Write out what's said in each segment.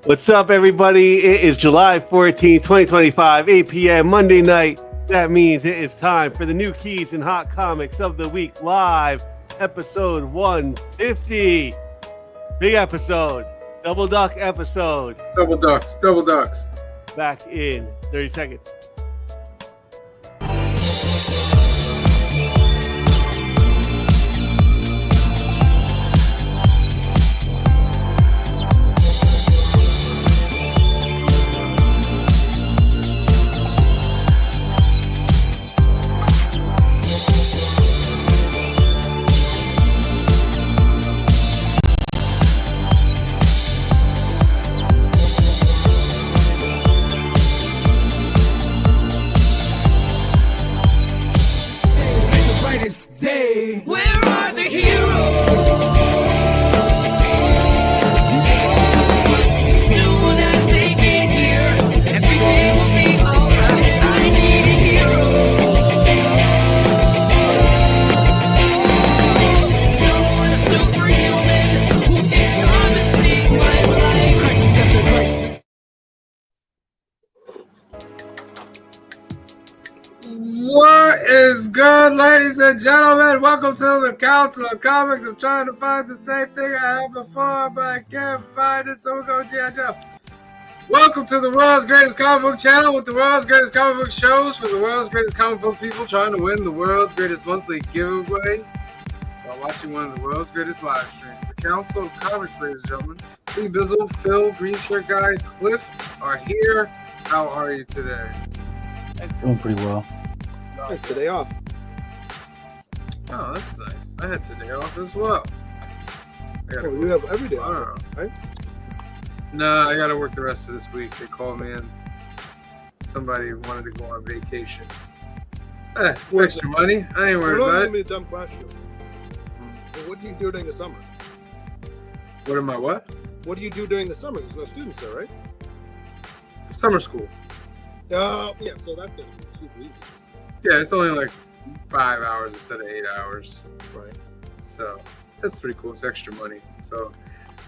What's up, everybody? It is July 14th, 2025, 8 p.m. Monday night. That means it is time for the new keys and hot comics of the week live, episode 150. Big episode, double duck episode. Double ducks. Back in 30 seconds. What is good, ladies and gentlemen? Welcome to the Council of Comics. I'm trying to find the same thing I had before, but I can't find it, so we're going to G.I. Joe. Welcome to the world's greatest comic book channel with the world's greatest comic book shows for the world's greatest comic book people trying to win the world's greatest monthly giveaway while watching one of the world's greatest live streams. The Council of Comics, ladies and gentlemen. C. Bizzle, Phil, Green Shirt Guy, Cliff are here. How are you today? Doing pretty well. Today off. Oh, that's nice. I had today off as well. You have every day off, right? No, I gotta work the rest of this week. They called me in. Somebody wanted to go on vacation. It's extra money. I ain't worried about it. Be a dumb question. What do you do during the summer? What am I? What? What do you do during the summer? There's no students there, right? Summer school. Yeah, so that's super easy. Yeah, it's only like 5 hours instead of 8 hours. Right. So that's pretty cool. It's extra money. So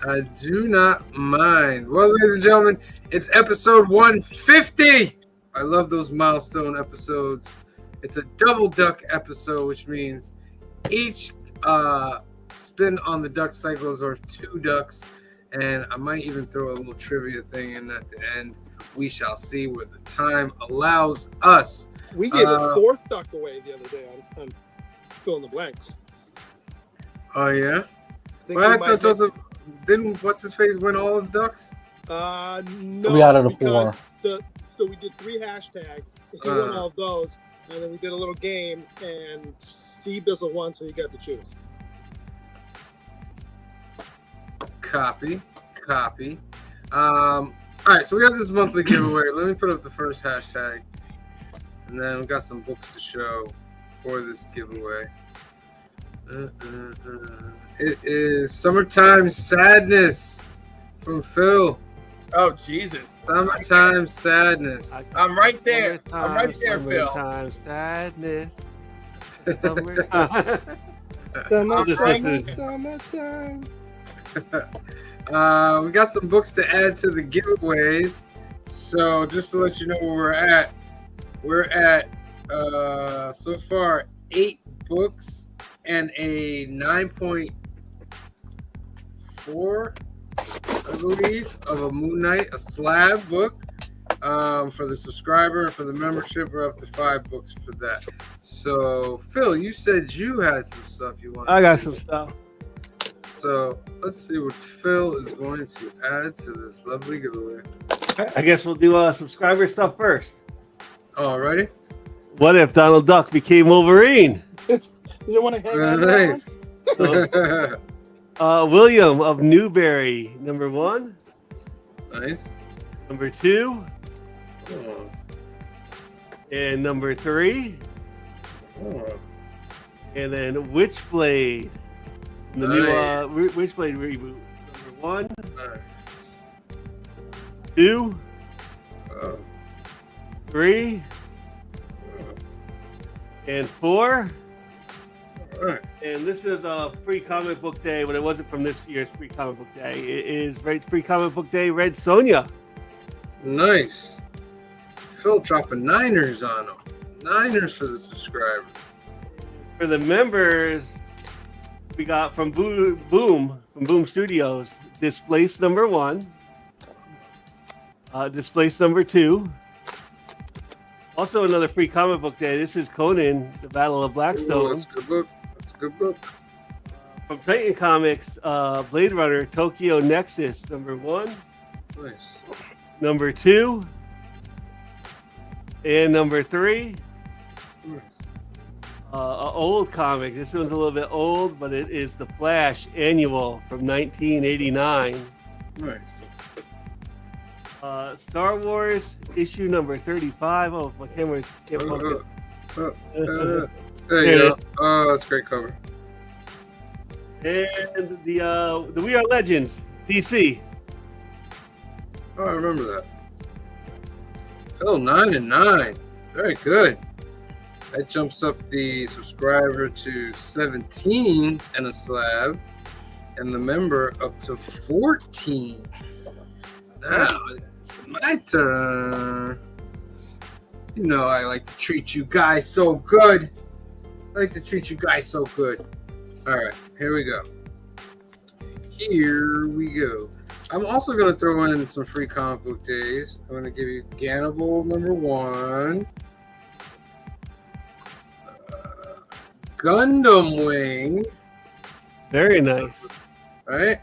I do not mind. Well, ladies and gentlemen, it's episode 150. I love those milestone episodes. It's a double duck episode, which means each spin on the duck cycles are 2 ducks. And I might even throw a little trivia thing in at the end. We shall see where the time allows us. We gave a 4th duck away the other day on fill in the blanks. Oh, yeah? Well, I thought those didn't what's his face win all of the ducks? No. 3 out of the 4. So we did 3 hashtags. He won all of those, and then we did a little game, and C Bizzle won, so you got to choose. Copy. All right, so we have this monthly giveaway. Let me put up the first hashtag. And then we've got some books to show for this giveaway. It is Summertime Sadness from Phil. Oh, Jesus. Summertime Sadness. I'm right there. I'm right there, Phil. Summertime sadness. Summertime. We got some books to add to the giveaways. So just to let you know where we're at so far 8 books and a 9.4, I believe, of a Moon Knight, a slab book. For the subscriber and for the membership, we're up to 5 books for that. So, Phil, you said you had some stuff you wanted. I got some stuff. So let's see what Phil is going to add to this lovely giveaway. I guess we'll do subscriber stuff first. Alrighty. What if Donald Duck became Wolverine? You don't want to hang on? Nice. William of Newberry, number 1. Nice. Number 2. Oh. And number 3. Oh. And then Witchblade. The new Witchblade reboot. Number 1. Nice. 2. Oh. 3. And 4. All right. And this is a free comic book day, but it wasn't from this year's free comic book day. It is Free Comic Book Day Red Sonja. Nice. Phil dropping Niners on them. Niners for the subscribers. For the members, we got from Boom Studios, Displaced number 1, Displaced number 2. Also another free comic book day. This is Conan, The Battle of Blackstone. Ooh, that's a good book. That's a good book. From Titan Comics, Blade Runner, Tokyo Nexus, number 1, Nice. number 2, and number 3. An old comic. This one's a little bit old, but it is The Flash Annual from 1989. Nice. Star Wars issue number 35. Oh, my camera can't focus. There you go. Oh, that's a great cover. And the We Are Legends DC. Oh, I remember that. Phil 9 and 9. Very good. That jumps up the subscriber to 17 and a slab, and the member up to 14. Now it's my turn. You know I like to treat you guys so good. All right, here we go. I'm also going to throw in some free comic book days. I'm going to give you Gannibal number 1. Gundam Wing. Very nice. All right.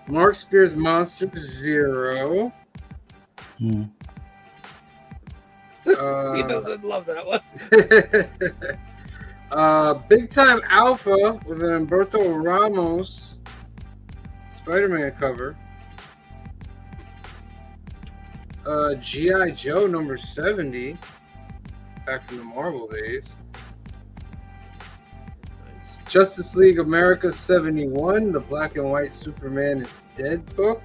Mark Spears Monster Zero. He doesn't love that one. Big Time Alpha with an Humberto Ramos Spider-Man cover. G.I. Joe number 70, back from the Marvel days. Justice League America 71, the black and white Superman is Dead book.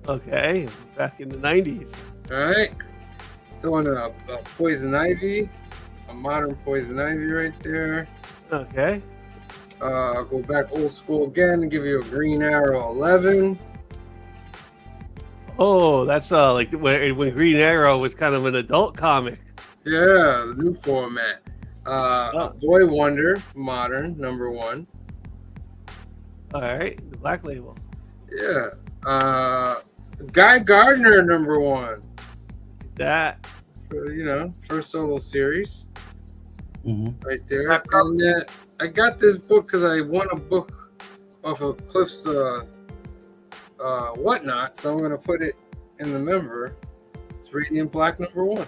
Okay, back in the 90s. All right. Throwing a Poison Ivy, a modern Poison Ivy right there. Okay. I'll go back old school again and give you a Green Arrow 11. Oh, that's like when Green Arrow was kind of an adult comic. Yeah, the new format. Boy Wonder, modern, number 1. All right, the Black Label. Yeah. Guy Gardner, number 1. That. First solo series. Mm-hmm. Right there. And I got this book because I won a book off of Cliff's Whatnot, so I'm going to put it in the member. It's Radiant Black number 1.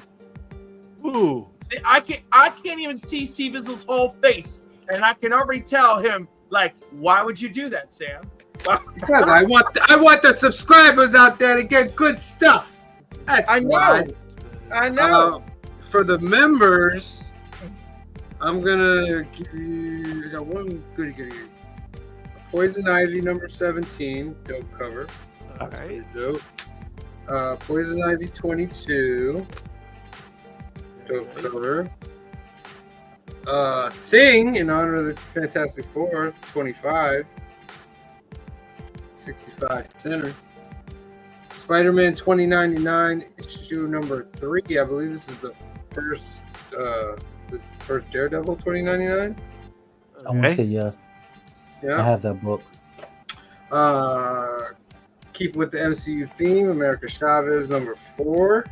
Ooh. See, I can't even see Steve Izzle's whole face, and I can already tell him, like, why would you do that, Sam? Because I want the subscribers out there to get good stuff. That's why. I know. For the members, I'm gonna give you. I got one goody. Poison Ivy number 17, dope cover. All right. Dope. Poison Ivy 22, dope cover. Thing in honor of the Fantastic Four 25, 65 center. Spider-Man 2099 issue number 3. I believe this is the first Daredevil 2099. I want to say yes. I Yeah. have that book. Keep with the MCU theme. America Chavez number 4.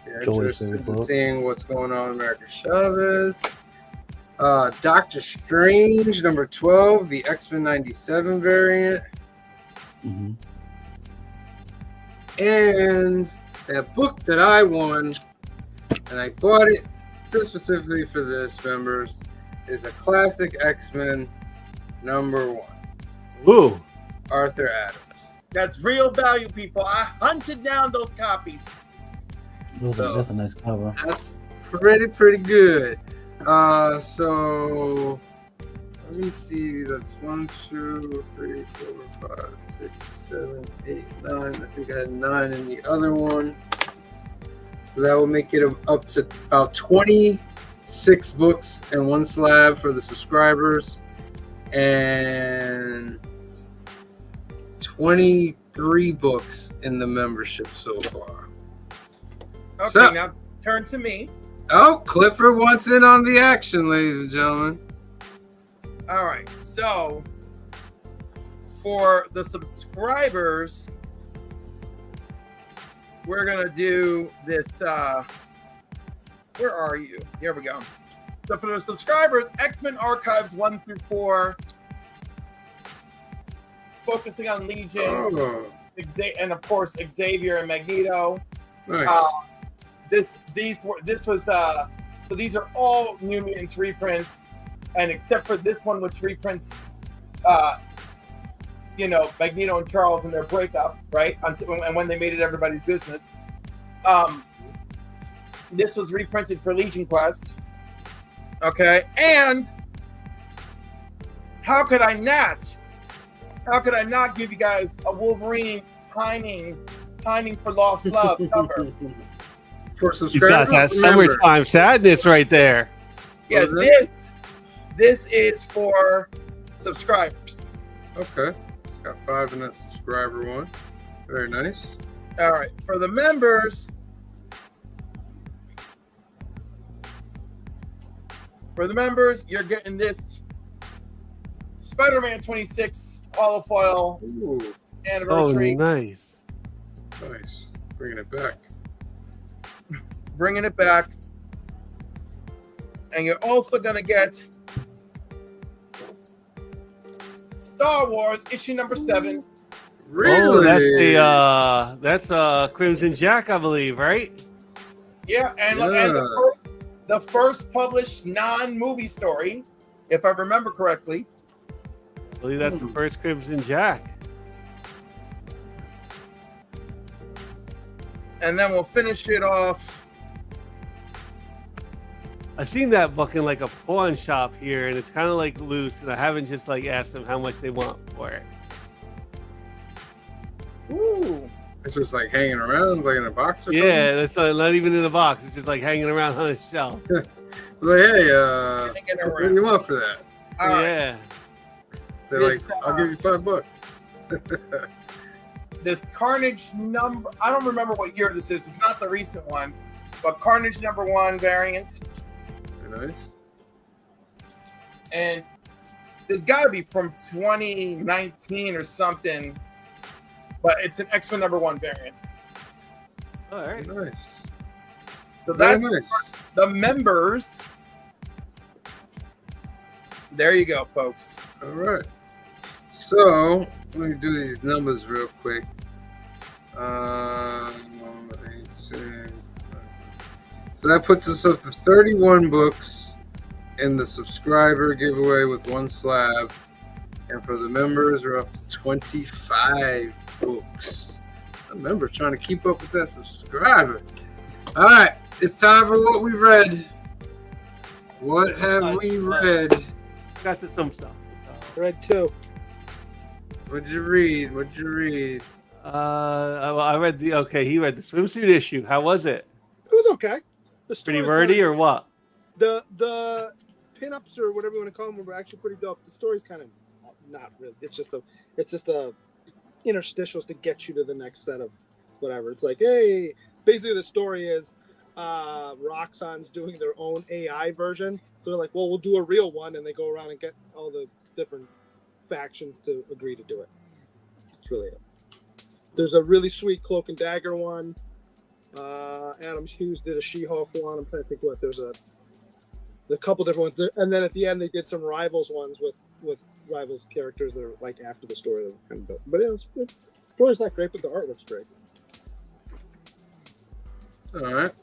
You're interested in seeing what's going on with America Chavez. Doctor Strange number 12, the X-Men 97 variant. Mm-hmm. And that book that I won, and I bought it just specifically for this, members, is a classic X-Men number 1. Ooh. Arthur Adams. That's real value, people. I hunted down those copies. That's a nice cover. That's pretty good. So let me see. That's 1, 2, 3, 4, 5, 6, 7, 8, 9. I think I had 9 in the other one. So that will make it up to about 20 6 books and 1 slab for the subscribers, and 23 books in the membership so far. Okay, So- now turn to me. Oh, Clifford wants in on the action, ladies and gentlemen. All right, so for the subscribers, we're gonna do this. Where are you? Here we go. So for the subscribers, X-Men Archives 1 through 4, focusing on Legion, Oh, and of course Xavier and Magneto. nice. So these are all New Mutants reprints, and except for this one, which reprints, Magneto and Charles and their breakup, right? And when they made it everybody's business. This was reprinted for Legion Quest. Okay, and how could I not give you guys a Wolverine pining for lost love cover? For You subscribers, got that remember, summertime sadness right there. Yes, What is this is for subscribers. Okay, got 5 in that subscriber one. Very nice. All right, for the members, you're getting this Spider-Man 26 holofoil Ooh, anniversary, nice. nice. Bringing it back. bringing it back, and you're also gonna get Star Wars issue number 7. Really? Oh, that's Crimson Jack, I believe, right? Yeah, and the first published non-movie story, if I remember correctly. I believe that's the first Crimson Jack. And then we'll finish it off. I've seen that book in like a pawn shop here, and it's kind of like loose, and I haven't just like asked them how much they want for it. Ooh. It's just like hanging around, it's like in a box or Yeah, that's not even in a box. It's just like hanging around on a shelf. something. Like, hey, Hanging what around. do you want for that? All right. Yeah. So This, like, I'll give you $5. This Carnage number, I don't remember what year this is. It's not the recent one, but Carnage number 1 variant. Very nice. And there's got to be from 2019 or something, but it's an X-Men number 1 variant. All right. Nice. So Very that's nice. the members. There you go, folks. All right. So let me do these numbers real quick. So that puts us up to 31 books in the subscriber giveaway with 1 slab. And for the members, we're up to 25 books. The members trying to keep up with that subscriber. All right. It's time for what we've read. What have we read? Got to some stuff. Red 2. What'd you read? I read he read the swimsuit issue. How was it? It was okay. The Pretty story's wordy kinda- or what? The pinups or whatever you want to call them were actually pretty dope. The story's kind of not really. It's just a interstitials to get you to the next set of whatever. It's like, hey, basically the story is Roxxon's doing their own AI version. So they're like, well, we'll do a real one, and they go around and get all the different factions to agree to do it. That's really it. There's a really sweet Cloak and Dagger one. Adam Hughes did a She-Hulk one. I'm trying to think what. There's a couple different ones, and then at the end they did some Rivals ones with Rivals characters that are like after the story. That were kind of dope. But the story's not great, but the art looks great. All right.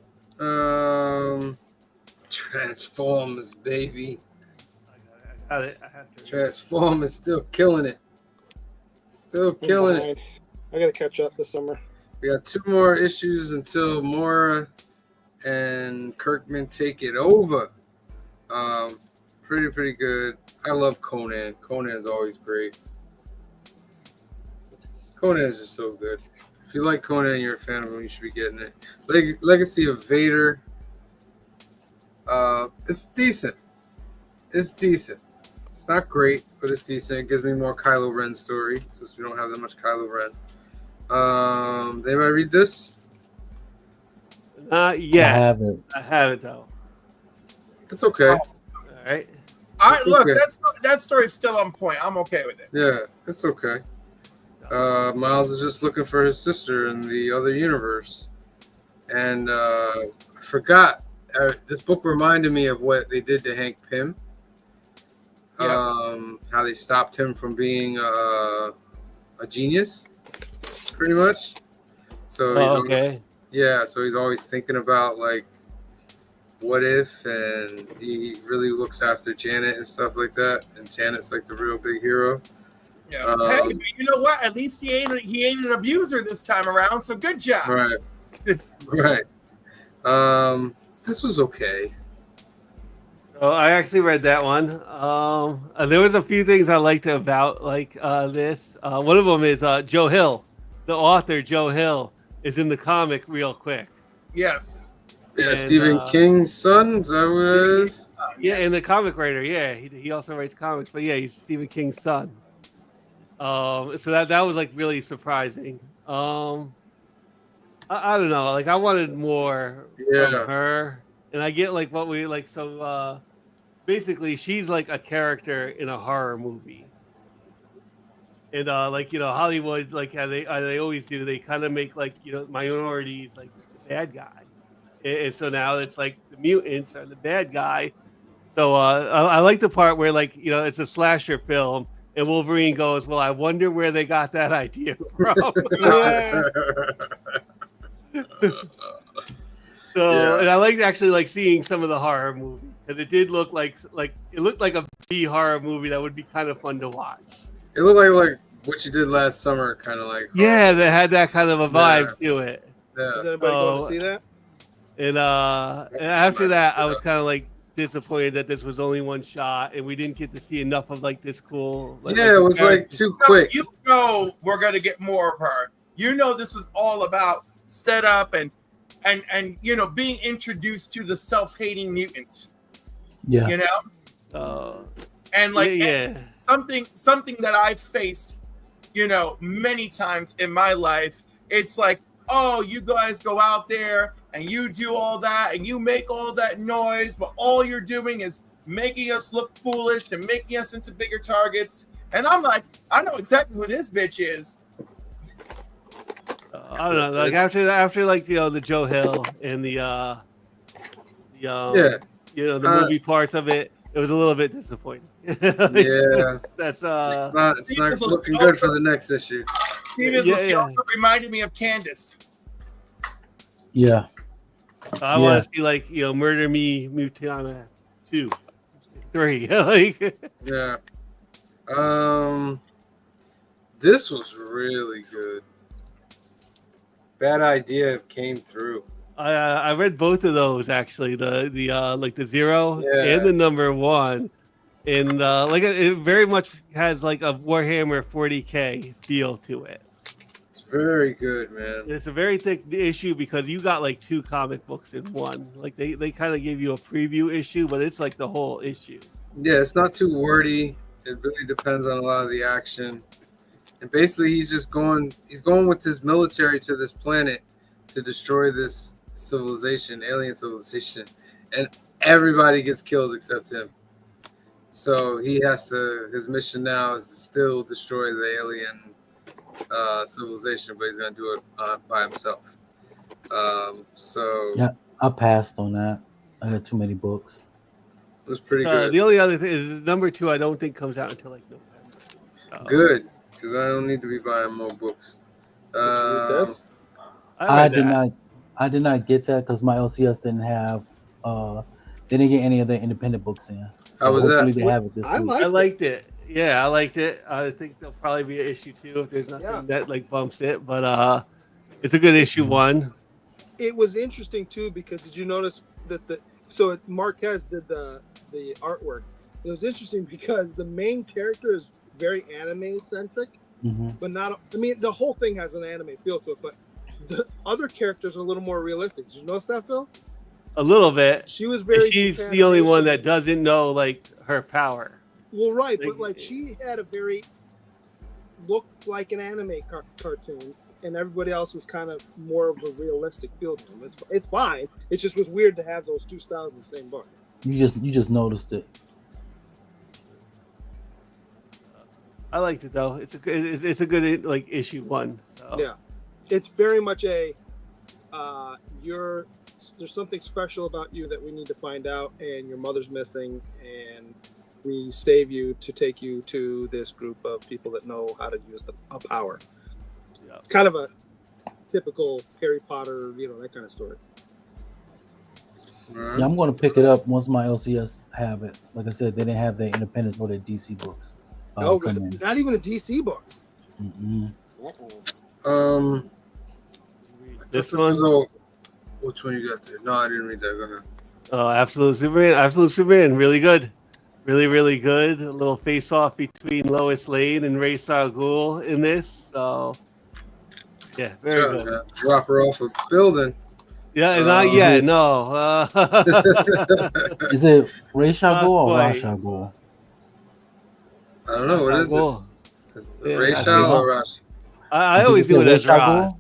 Transformers, baby. I have to. Transformers still killing it. Still killing it. I gotta catch up this summer. We got 2 more issues until Mora and Kirkman take it over. Pretty good. I love Conan. Conan's always great. Conan is just so good. If you like Conan and you're a fan of him, you should be getting it. Legacy of Vader. It's decent. It's decent. It's not great, but it's decent. It gives me more Kylo Ren story since we don't have that much Kylo Ren. Did anybody read this? Not yet. I have it. Though. It's okay. All right. It's Look, okay. that story's still on point. I'm okay with it. Yeah, it's okay. Miles is just looking for his sister in the other universe, and I forgot. This book reminded me of what they did to Hank Pym. Yeah. How they stopped him from being a genius, pretty much. So he's okay. so he's always thinking about like what if, and he really looks after Janet and stuff like that. And Janet's like the real big hero. Yeah. Hey, but you know what? At least he ain't an abuser this time around. So good job. Right. Right. This was okay. Oh, I actually read that one. There was a few things I liked about this. One of them is Joe Hill, the author. Joe Hill is in the comic real quick. Yes. Yeah, And, Stephen King's son. Is that what it is? Yeah, and the comic writer. Yeah, he also writes comics, but yeah, he's Stephen King's son. So that was like really surprising. I don't know. Like I wanted more from her, and I get like what we like. So basically, she's like a character in a horror movie. And Hollywood, like how they always do, they kind of make like minorities like the bad guy, and so now it's like the mutants are the bad guy. So I like the part where it's a slasher film, and Wolverine goes, "Well, I wonder where they got that idea from." And I liked actually seeing some of the horror movies because it did look like it looked like a B horror movie that would be kind of fun to watch. It looked like what you did last summer, kind of like. Yeah, they had that kind of a vibe to it. Yeah. Is anybody going to see that? And after that, I was kind of like disappointed that this was only one shot, and we didn't get to see enough of like this cool. It was like too quick. You know, we're gonna get more of her. You know, this was all about setup and being introduced to the self-hating mutant. Yeah. You know. And and something that I've faced, many times in my life. It's like, oh, you guys go out there and you do all that and you make all that noise, but all you're doing is making us look foolish and making us into bigger targets. And I'm like, I know exactly who this bitch is. I don't know. Like after the Joe Hill and the movie parts of it, it was a little bit disappointing. That's it's not looking good for the next issue. She also reminded me of Candace. Yeah. I want to see Murder Me Mutana 2, 3. Yeah. This was really good. Bad Idea came through. I read both of those actually. The 0 and the number 1, and it very much has like a Warhammer 40K feel to it. It's very good, man. It's a very thick issue because you got like 2 comic books in one. Like they kind of give you a preview issue, but it's like the whole issue. Yeah, it's not too wordy. It really depends on a lot of the action. And basically, he's going with his military to this planet to destroy this civilization, alien civilization, and everybody gets killed except him. So his mission now is to still destroy the alien civilization, but he's going to do it by himself. Yeah, I passed on that. I got too many books. It was pretty good. The only other thing is number 2. I don't think comes out until November. Good. Because I don't need to be buying more books. I did not get that because my LCS didn't have. They didn't get any of the independent books in. So how was that? They have it this week. I liked it. Yeah, I liked it. I think there'll probably be an issue 2 if there's nothing that bumps it. But it's a good issue 1. It was interesting too because did you notice that Marquez did the artwork? It was interesting because the main character is very anime centric, but not. I mean, the whole thing has an anime feel to it, but the other characters are a little more realistic. Did you notice that, Phil? a little bit. She was And very. she's the Japan only one nation. that doesn't know like her power. Well, right, but Like- like she had a very looked like an anime cartoon, and everybody else was kind of more of a realistic feel to them. It's fine. It just was weird to have those two styles in the same book. You just noticed it. I liked it though. It's a good like issue 1. So. Yeah, it's very much a there's something special about you that we need to find out, and your mother's missing, and we save you to take you to this group of people that know how to use a power. Yeah. Kind of a typical Harry Potter, that kind of story. Yeah, I'm going to pick it up once my LCS have it. Like I said, they didn't have their Independence or their DC books. Come in. Not even the DC books. Mm-mm. This one. Which one you got there? No, I didn't read that. Go ahead. Oh, Absolute Superman, really good. Really good. A little face-off between Lois Lane and Ra's al Ghul in this. So, yeah, very good. Drop her off a building. Yeah, not yet. No. Is it Ra's al Not Ghul or quite. Ra's al Ghul? I don't know. What is Ghul. it? Yeah, Rachel or Rash? I always think knew it it's as Ra's al Ross. Ghul?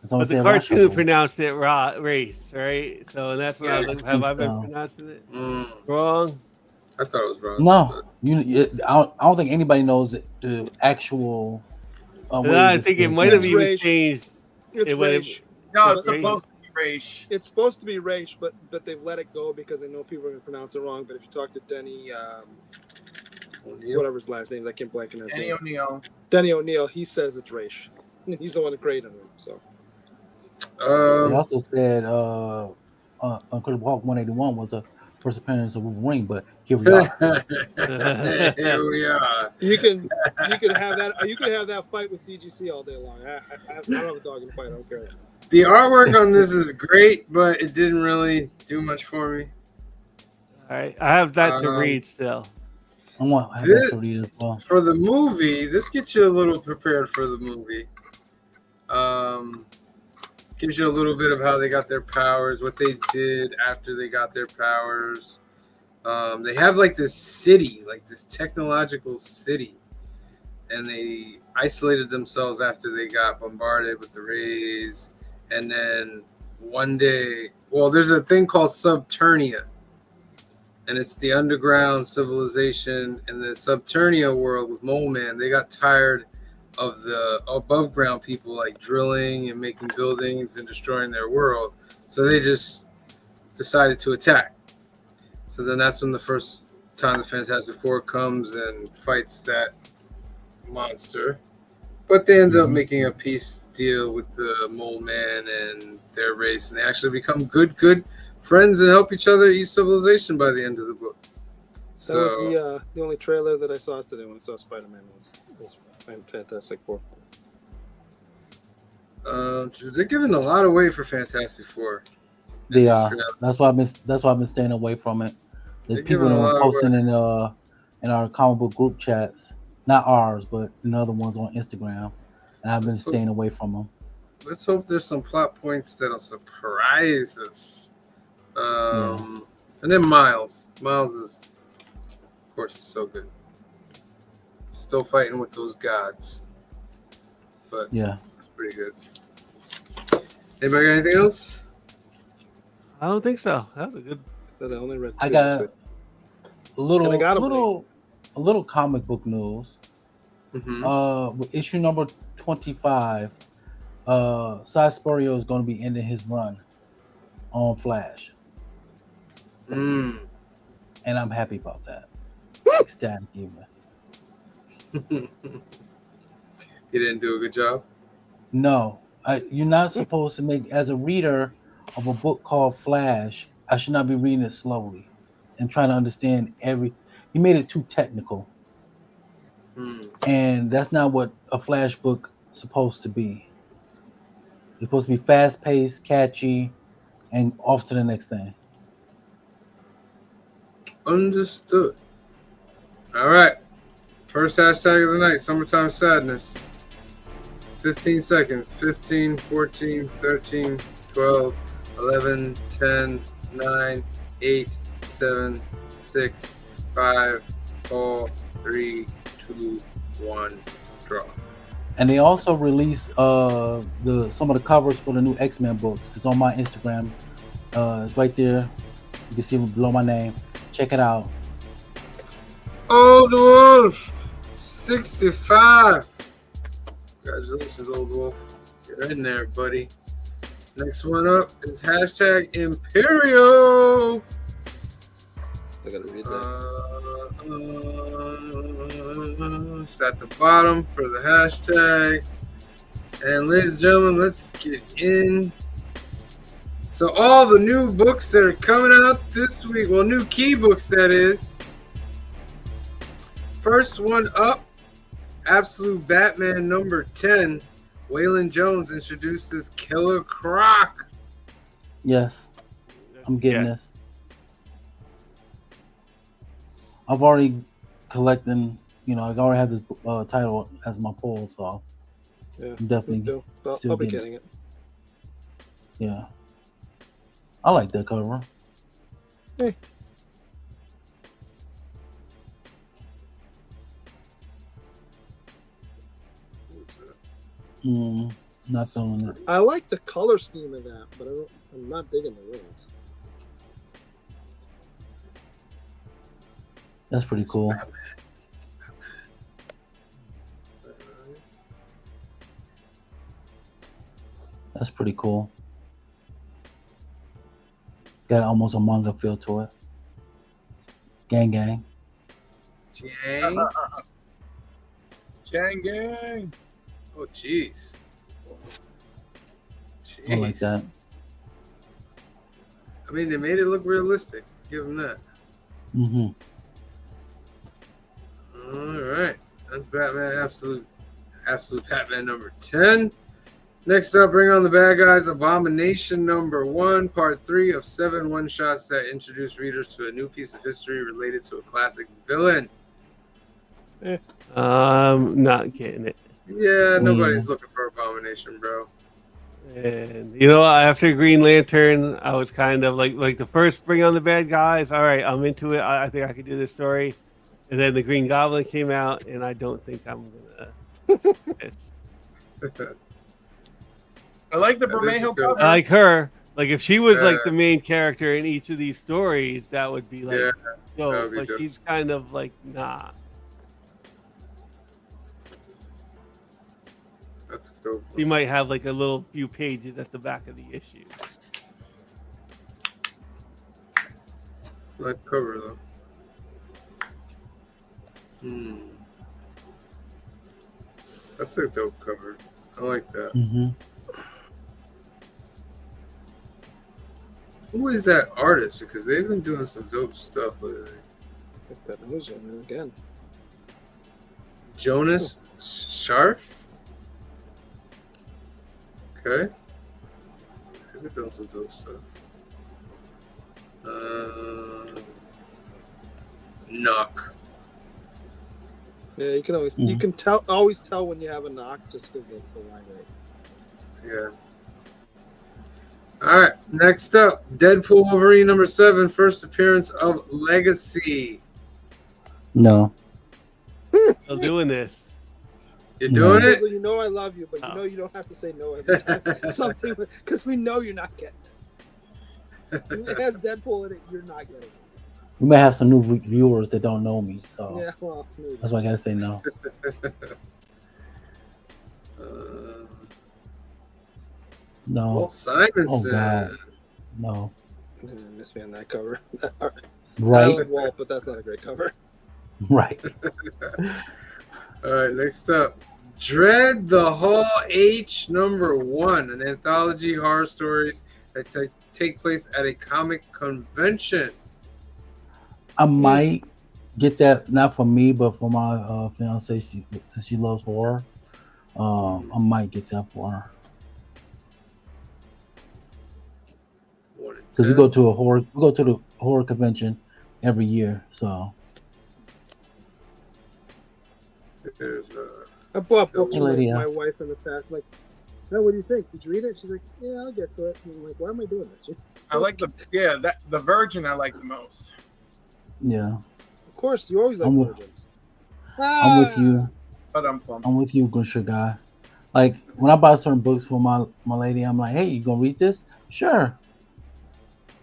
That's what But I'm the saying, Ra's al cartoon Ghul. pronounced it Race, right? So that's what I was like, have I been pronouncing it wrong? I thought it was Ross. No, I don't think anybody knows the actual. way I this think it is might have done. even Raish. changed. It's It went- Raish. No, it's Raish. supposed to be Raish. It's supposed to be Raish, but they've let it go because they know people are going to pronounce it wrong. But if you talk to Denny, whatever his last name is, I can't blank on his Danny name. O'Neill. Denny O'Neill, he says it's Raish. He's the one that created it. So They also said Incredible Hulk 181 was the first appearance of Wolverine, but here we are. Here we are. you can have that. You can have that fight with CGC all day long. I don't have a dog in the fight. I don't care. The artwork on this is great, but it didn't really do much for me. All right, I have that to read still. I want to have that to read as well. For the movie, this gets you a little prepared for the movie. Gives you a little bit of how they got their powers, what they did after they got their powers. They have like this city, like this technological city, and they isolated themselves after they got bombarded with the rays. And then one day, there's a thing called Subternia, and it's the underground civilization. And the Subternia world with Mole Man, they got tired of the above ground people like drilling and making buildings and destroying their world, so they just decided to attack. So then that's when the first time the Fantastic Four comes and fights that monster, but they end up making a peace deal with the Mole Man and their race, and they actually become good friends and help each other eat civilization by the end of the book. That was the only trailer that I saw today when I saw Spider-Man was Fantastic Four. They're giving a lot away for Fantastic Four. They are. That's why I've been staying away from it. There's people that are posting in our comic book group chats, not ours, but in other ones on Instagram, and I've been staying away from them. Let's hope there's some plot points that'll surprise us. And then Miles is, of course, is so good. Still fighting with those gods, but yeah, that's pretty good. Anybody got anything else? I don't think so. That was a good. I only read two. I got a little comic book news. Mm-hmm. With issue number 25, Cy Spurrier is going to be ending his run on Flash, and I'm happy about that. Ecstatic even. He didn't do a good job. No, you're not supposed to make, as a reader of a book called Flash, I should not be reading it slowly and trying to understand he made it too technical. And that's not what a Flash book is supposed to be. It's supposed to be fast-paced, catchy, and off to the next thing. Understood. All right. First hashtag of the night, summertime sadness. 15 seconds. 15, 14, 13, 12, 11, 10, 9, 8, 7, 6, 5, 4, 3, 2, 1, draw. And they also released some of the covers for the new X-Men books. It's on my Instagram. It's right there. You can see it below my name. Check it out. Old Wolf 65. Congratulations, Old Wolf. You're in there, buddy. Next one up is hashtag Imperio. I gotta read that. It's at the bottom for the hashtag. And ladies and gentlemen, let's get in. So all the new books that are coming out this week, well, new key books that is. First one up, Absolute Batman number 10. Waylon Jones introduced as Killer Croc. Yes, I'm getting this. I've already collecting. I already have this title as my pull, so Yeah, I'm definitely. I'll be getting it. Yeah, I like that cover. Hey. Not feeling it. I like the color scheme of that, but I'm not digging the wings. That's pretty cool. That's pretty cool. Got almost a manga feel to it. Gang gang. Gang. Gang. Oh, jeez. I like that. I mean, they made it look realistic. Give them that. Mm-hmm. All right. That's Batman Absolute Batman number 10. Next up, Bring on the Bad Guys, Abomination number 1, part 3 of 7 one-shots that introduce readers to a new piece of history related to a classic villain. Not getting it. Yeah, nobody's looking for Abomination, bro. And after Green Lantern, I was kind of like the first Bring on the Bad Guys. All right, I'm into it. I think I could do this story. And then the Green Goblin came out, and I don't think I'm gonna. I like the Bermejo cover. I like her. Like if she was like the main character in each of these stories, that would be like dope. But she's kind of like nah. That's dope. She might have like a little few pages at the back of the issue. Nice cover though. That's a dope cover. I like that. Mm-hmm. Who is that artist? Because they've been doing some dope stuff lately. That knows him again. Jonas Scharf? Okay. They've been doing some dope stuff. Knock. Yeah, you can always tell when you have a knock just because the line right. Yeah. All right, next up, Deadpool Wolverine number 7, first appearance of Legacy. No. Still doing this. You're doing it? You know I love you, but you don't have to say no every time. Something because we know you're not getting it. If it has Deadpool in it, you're not getting it. We may have some new viewers that don't know me, so yeah, well, maybe. That's why I gotta say no. No. Well, Simonson. Oh, God. No. Miss me on that cover. Right. I like Walt, but that's not a great cover. Right. All right, next up, Dread the Hall H number 1, an anthology horror stories that take place at a comic convention. I might get that, not for me, but for my fiance. Since she loves horror, I might get that for her. Because we go to the horror convention every year, so. There's I bought books for my wife in the past. Like, "No, what do you think? Did you read it?" She's like, "Yeah, I'll get to it." And I'm like, "Why am I doing this?" I like the Virgin I like the most. Yeah, Of course, you always like I'm with- virgins. I'm with you. But I'm with you, Gusher guy. Like when I buy certain books for my lady, I'm like, hey, you gonna read this? Sure.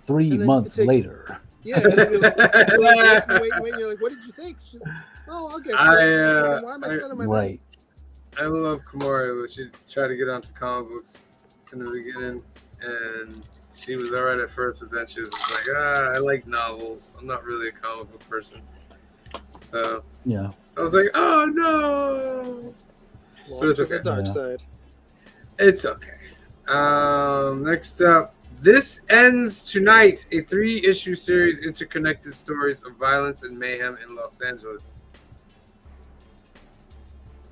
3 And then months it takes- later. Yeah, and then you're like, wait, and you're like, "What did you think?" She's, "Oh, I'll get to it." Why am I spending my money? Right. I love Kamori, but she tried to get onto comic books in the beginning, and she was all right at first, but then she was just like, I like novels. I'm not really a comic book person. So Yeah. I was like, oh no. But it's Lost to the okay. dark Yeah. side. It's okay. Next up, This Ends Tonight, a 3-issue series, interconnected stories of violence and mayhem in Los Angeles.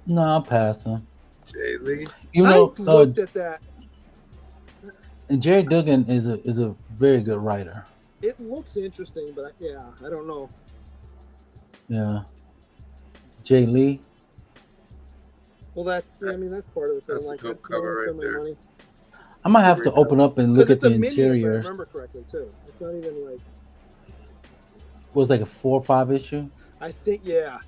No, I'm passing. Jay Lee. You I know, looked at that. and Jerry Duggan is a very good writer. It looks interesting, but yeah, I don't know. Yeah. Jay Lee. Well, I mean, that's part of it. That's a Like, dope I don't cover wanna right spend my there. money. I might That's a have to great open up and look Because at it's the a mini, if I interior. remember correctly, too. It's not even like, It was like a 4 or 5 issue. I think, yeah,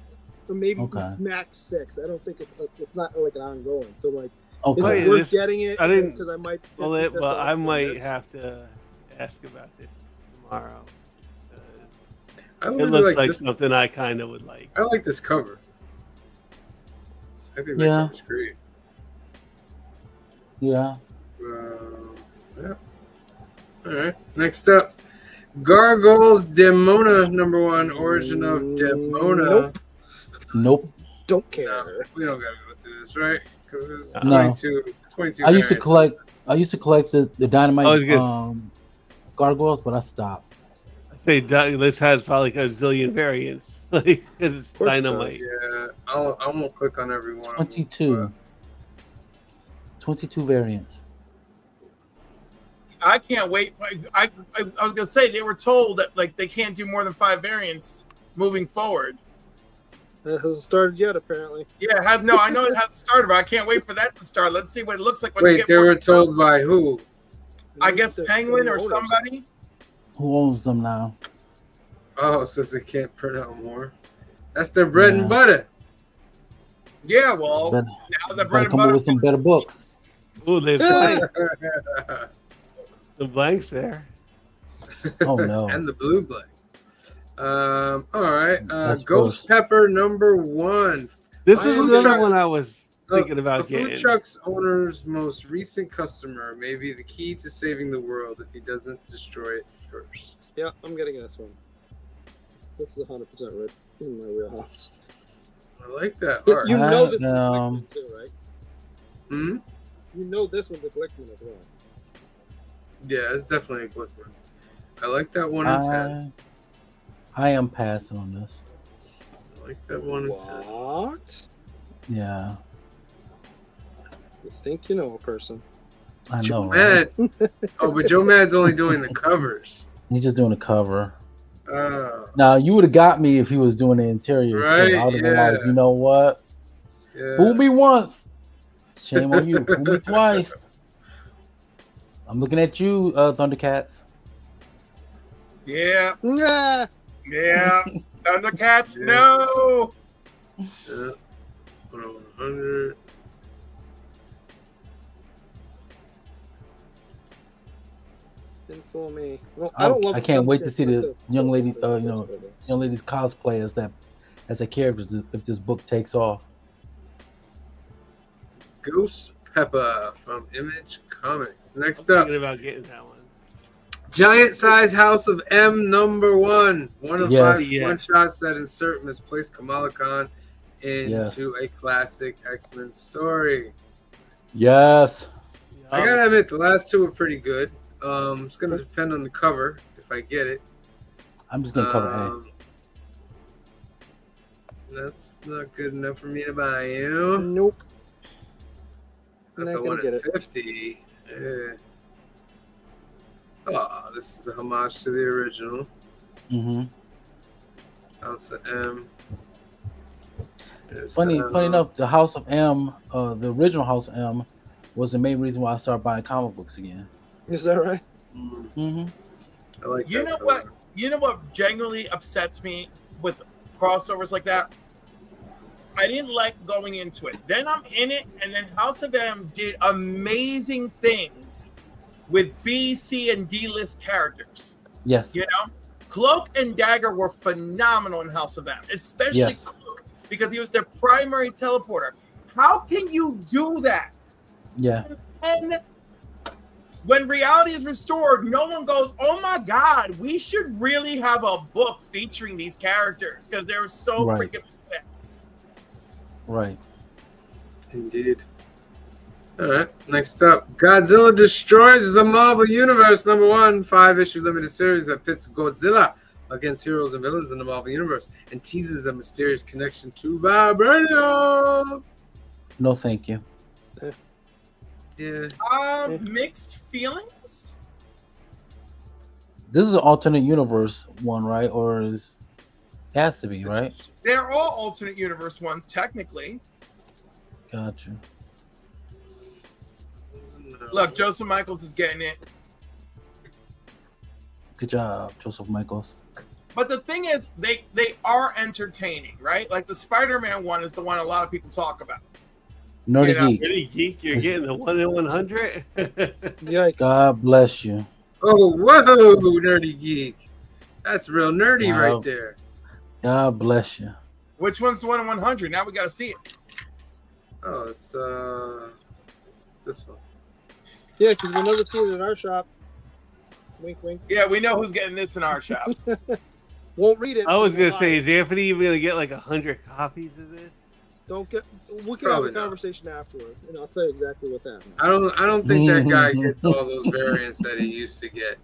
or maybe Okay. max 6. I don't think it's not like an ongoing. So like, is Okay. it worth getting it? I didn't because I might. Well, but I might Yes. have to ask about this tomorrow. I It really looks like like this. something I kind of would like. I like this cover. I think that Yeah. cover's great. Yeah. Yeah. All right. Next up, Gargoyles Demona _1, Origin of Demona. Nope. Nope. Don't care. No, we don't gotta go through this, right? Because there's No. 22 I used to variants collect- of this. I used to collect the I dynamite was gonna- gargoyles, but I stopped. I say this has probably like a zillion variants, like because it's course it dynamite. Yeah, I won't click on every one of them. 22. 22 variants. I can't wait. I was gonna say they were told that like they can't do more than 5 variants moving forward. It hasn't started yet, apparently. Yeah, I know it has started, but I can't wait for that to start. Let's see what it looks like when you Wait, get they more. were told by who? I guess The Penguin or owners. somebody. Who owns them now? Oh, since they can't print out more. That's their bread Yeah. and butter. Yeah, well, Better, now the better bread and come up butter. with some better books. Oh, there's the blanks there. Oh no. And the blue blank. All right. That's Ghost worse. Pepper #1. This I is am another shocked. one I was thinking The about food getting. truck's owner's most recent customer may be the key to saving the world if he doesn't destroy it first. Yeah, I'm getting this one. This is 100% right in my wheelhouse. I like that But art. you know this is a Um, Glickman too, right? Hmm? You know this one's a Glickman as well. Yeah, it's definitely a Glickman. I like that 1 in 10. I am passing on this. I like that 1 in 10. What? Yeah, You think you know a person? I Joe know. Right? Mad. Oh, but Joe Mad's only doing the covers. He's just doing a cover. Oh, Now you would have got me if he was doing the interior. Right, I would have been like, yeah. you know what? yeah. Fool me once, shame on you. Fool me twice. I'm looking at you, Thundercats. Yeah, Nah. yeah. Thundercats, no. Yeah. 100. Didn't fool me. Well, I don't love. I can't wait to Thundercats, see but the young lady, young lady's cosplay as a character if this book takes off. Ghost Pepper from Image Comics. I'm Next up, thinking about getting that one. Giant Size House of M #1. One of Yes. 5 Yes. one-shots that insert misplaced Kamala Khan into Yes. a classic X-Men story. Yes. I gotta admit, the last 2 were pretty good. It's gonna depend on the cover if I get it. I'm just gonna cover A. That's not good enough for me to buy you. Nope. That's Not a gonna 1 get in it. 50. Oh, this is the homage to the original. Mm-hmm. House of M. There's, Funny enough, the House of M, the original House of M, was the main reason why I started buying comic books again. Is that right? Mm-hmm. I like You that know cover. what? You know what genuinely upsets me with crossovers like that? I didn't like going into it. Then I'm in it, and then House of M did amazing things with B, C, and D list characters. Yes. You know, Cloak and Dagger were phenomenal in House of M, especially Yes. Cloak, because he was their primary teleporter. How can you do that? Yeah. And when reality is restored, no one goes, "Oh my God, we should really have a book featuring these characters because they're so Right. freaking badass." Right. Indeed. All right. Next up, Godzilla destroys the Marvel Universe. #1, 5-issue limited series that pits Godzilla against heroes and villains in the Marvel Universe and teases a mysterious connection to Vibranium. No, thank you. Yeah. Mixed feelings. This is an alternate universe one, right? Or is it has to be, right? They're all alternate universe ones, technically. Gotcha. Look, Joseph Michaels is getting it. Good job, Joseph Michaels. But the thing is, they are entertaining, right? Like the Spider-Man one is the one a lot of people talk about. Nerdy You know, Geek. Really, Geek, you're getting the 1 in 100. Yikes. God bless you. Oh, whoa, Nerdy Geek. That's real nerdy Wow. right there. God bless you. Which one's the one in 100? Now we got to see it. Oh, it's this one. Yeah, because we'll never see it in our shop. Wink, wink. Yeah, we know who's getting this in our shop. Won't read it. I was gonna Won't say, buy is Anthony even gonna get like 100 copies of this? it. Don't get. We can Probably have not. a conversation afterward, and I'll tell you exactly what that means. I don't think that guy gets all those variants that he used to get.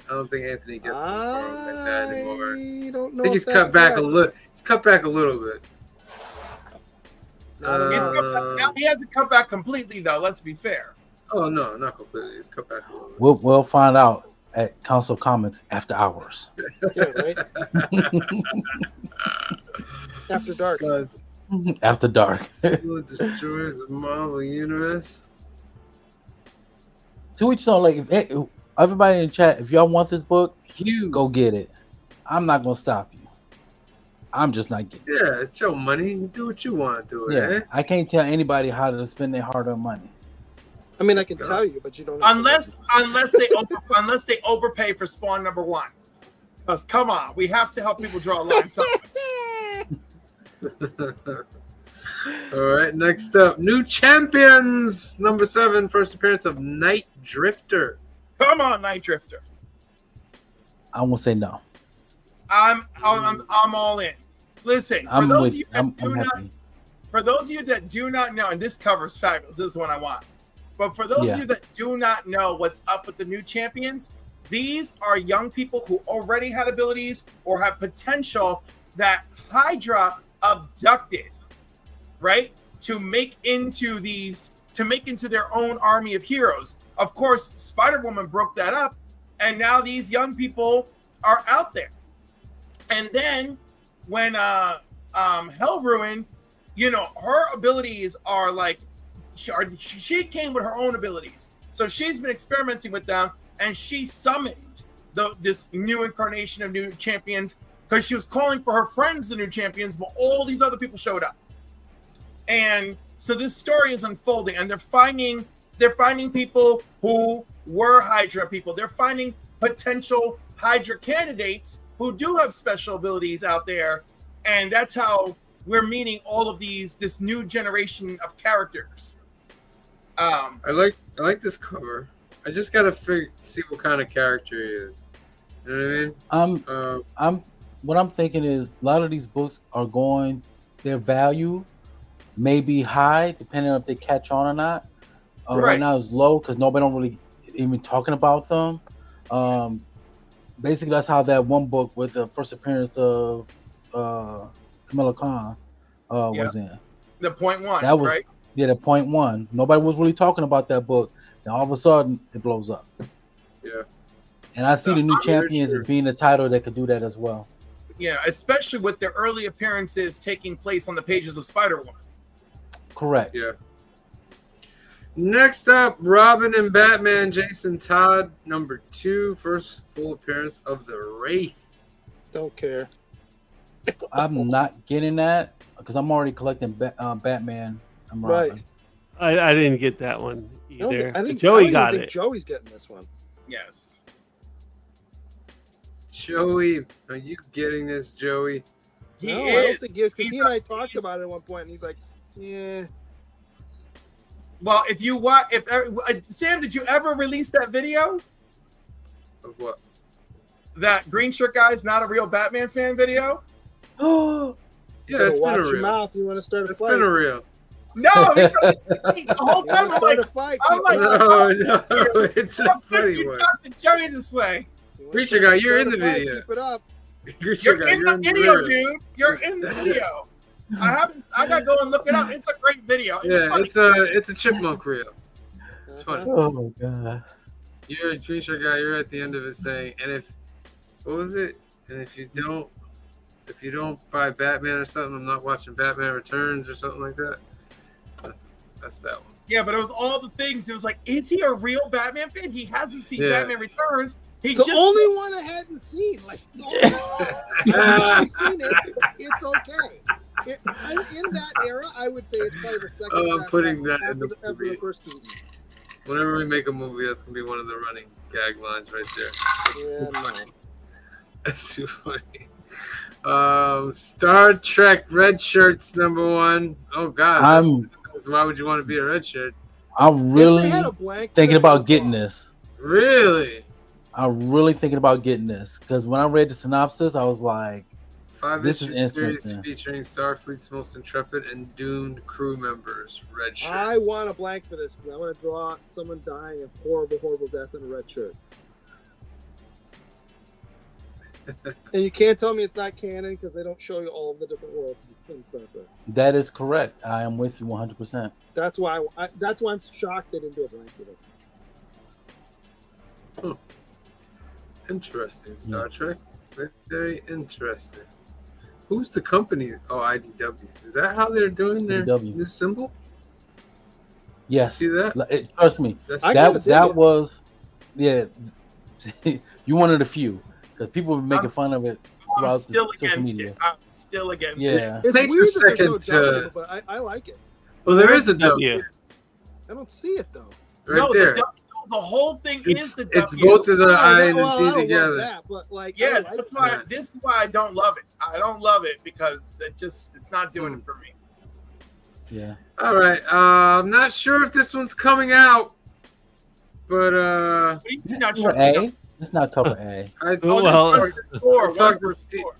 I don't think Anthony gets them like that anymore. I don't know. I think he's if that's cut back a correct. little. He's cut back a little bit. Now, he hasn't come back completely, though. Let's be fair. Oh no, not completely. He's cut back a little bit. We'll find out at Council Comics after hours. Yeah, right. After dark. Godzilla After dark. destroys the Marvel Universe. To each own. Like, if everybody in chat, if y'all want this book, You go get it. I'm not gonna stop you. I'm just not getting it. Yeah, it's your money. You do what you want to do it. Yeah, Eh? I can't tell anybody how to spend their hard-earned money. I mean, I can God. tell you, but you don't. have to Unless they overpay for Spawn #1. Because come on, we have to help people draw a line. All right, next up, new champions. #7, first appearance of Night Drifter. Come on, Night Drifter. I won't say no. I'm all in. Listen, I'm for those with. of you that I'm do not happy. for those of you that do not know, and this cover is fabulous, this is what I want. But for those Yeah. of you that do not know what's up with the new champions, these are young people who already had abilities or have potential that Hydra abducted, right? To make into their own army of heroes. Of course, Spider-Woman broke that up, and now these young people are out there. And then when Hell Ruin, her abilities are like she came with her own abilities, so she's been experimenting with them, and she summoned this new incarnation of new champions because she was calling for her friends, the new champions, but all these other people showed up, and so this story is unfolding, and they're finding people who were Hydra people. They're finding potential Hydra candidates who do have special abilities out there, and that's how we're meeting all of this new generation of characters. I like this cover. I just gotta see what kind of character he is. You know what I mean? What I'm thinking is a lot of these books are their value may be high depending on if they catch on or not. Right Right. now it's low because nobody don't really even talking about them. Basically that's how that one book with the first appearance of Kamala Khan was in. The point one, That was right? Yeah, the point one. Nobody was really talking about that book. Then all of a sudden it blows up. Yeah. And I see No, the new I'm very champions sure. as being a title that could do that as well. Yeah, especially with their early appearances taking place on the pages of Spider-Woman. Correct. Yeah. Next up, Robin and Batman, Jason Todd, #2, first full appearance of the Wraith. Don't care. I'm not getting that because I'm already collecting Batman. I'm Right. Robin. I didn't get that one either. I think Joey I got think it. Joey's getting this one. Yes. Joey, are you getting this, Joey? He No, is. I don't think he is because He's he and I a- talked he's- about it at one point, and he's like, "Yeah." Well, if you watch, Sam, did you ever release that video? Of what? That green shirt guy's not a real Batman fan video? Oh, Yeah, Better it's been watch a your real. mouth. You want to start a It's fight? been a real. No, because the whole You time want to I'm start like, a fight? I'm keep like, it up. No, it's a how could funny you one. talk to Joey this way? You wanna Preacher start- guy, you're in start the a fight, video. Keep it up. You're in the video, real. dude. You're in the video. I gotta go and look it up. It's a great video. It's Yeah, funny. it's a chipmunk reel. It's funny. oh my god. You're a preacher guy. You're at the end of it saying, and if what was it? And if you don't buy Batman or something, I'm not watching Batman Returns or something like that. That's that one. Yeah, but it was all the things. It was like, is he a real Batman fan? He hasn't seen Yeah. Batman Returns. He The just only one I hadn't seen. Like, it's the only one. I've seen it. It's okay. In that era, I would say it's probably the second. Oh, I'm best putting that after in the after the movie. first Keaton. Whenever we make a movie, that's gonna be one of the running gag lines right there. Yeah, no. That's too funny. Star Trek red shirts #1. Oh God, why would you want to be a red shirt? I'm If really they had a blank, thinking that's about no getting problem. this. Really? I'm really thinking about getting this because when I read the synopsis, I was like, 5 This is issue series interesting. featuring Starfleet's most intrepid and doomed crew members. Red shirts. I want a blank for this because I want to draw someone dying a horrible, horrible death in a red shirt. And you can't tell me it's not canon because they don't show you all of the different worlds in Star Trek. that is correct. I am with you 100%. That's why that's why I'm shocked they didn't do a blank for this. Interesting. Star Trek. Very, very interesting. Who's the company? Oh, IDW. Is that how they're doing their IDW. new symbol? Yes. See that? Trust me. That's I kinda dig That it. was, yeah. You one of the few because people were making fun of it I'm throughout still the social against media. it. I'm still against it. Yeah. It's Takes a weird that there's no second to- W, but I like it. well, there is a W Yeah. I don't see it though. right No, there. the whole thing is the It's W. both of the I and well, I the D don't love together. that, but like, I Yeah, like that's it. why. This is why I don't love it. I don't love it because it's not doing it for me. Yeah. All right. I'm not sure if this one's coming out, but What do you mean not sure? Cover A. It's not cover A. I Oh, Well, well, one per store. I'll talk One per to Steve. store.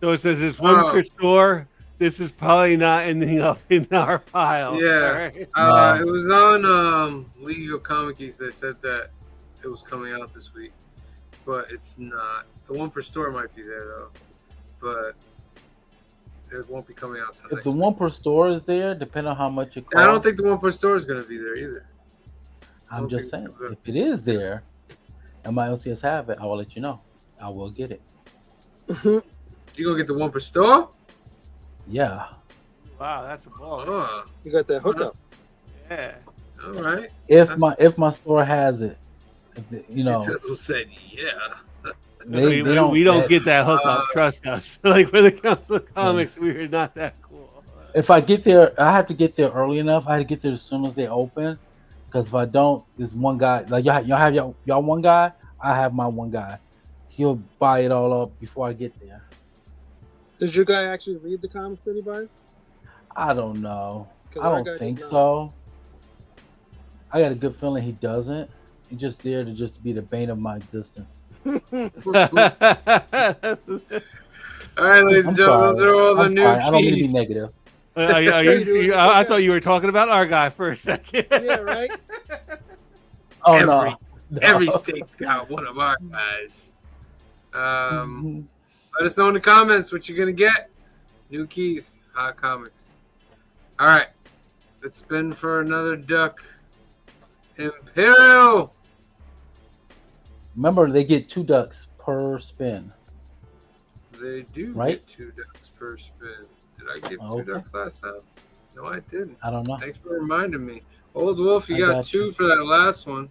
So it says it's one Oh. per store. This is probably not ending up in our file. Yeah. All right. It was on League of Comics. They said that it was coming out this week, but it's not. The one per store might be there though, but it won't be coming out till If next the week. one per store is there, depending on how much it costs. I don't think the one per store is going to be there either. I I'm don't just think saying, so. if it is there, and my LCS have it, I will let you know. I will get it. You gonna get the one per store? Yeah. Wow, that's a ball. Oh, You got that hookup. Yeah. all right. If my store has it, you know, Drizzle said, "Yeah." they we don't. don't get that hookup. Uh, Trust us. Like with the Council of Comics, we are not that cool. If I get there, I have to get there early enough. I have to get there as soon as they open. Because if I don't, there's one guy. Like y'all have y'all one guy. I have my one guy. He'll buy it all up before I get there. Does your guy actually read the comics anybody? I don't know. 'Cause I our don't guy think does not. so. I got a good feeling he doesn't. He's just there to just be the bane of my existence. All right, ladies I'm and gentlemen, sorry. those are all the I'm new sorry. I don't mean to be keys. negative. I thought you were talking about our guy for a second. Yeah, right. Oh Every- no. Every No. state's got one of our guys. Mhm. Let us know in the comments what you're gonna get. New keys, hot comics. All right, let's spin for another duck. Imperial. Remember, they get 2 ducks per spin. They do Right? get 2 ducks per spin. Did I give Okay. 2 ducks last time? No, I didn't. I don't know. Thanks for reminding me. Old Wolf, you I got got 2 you. for that last one.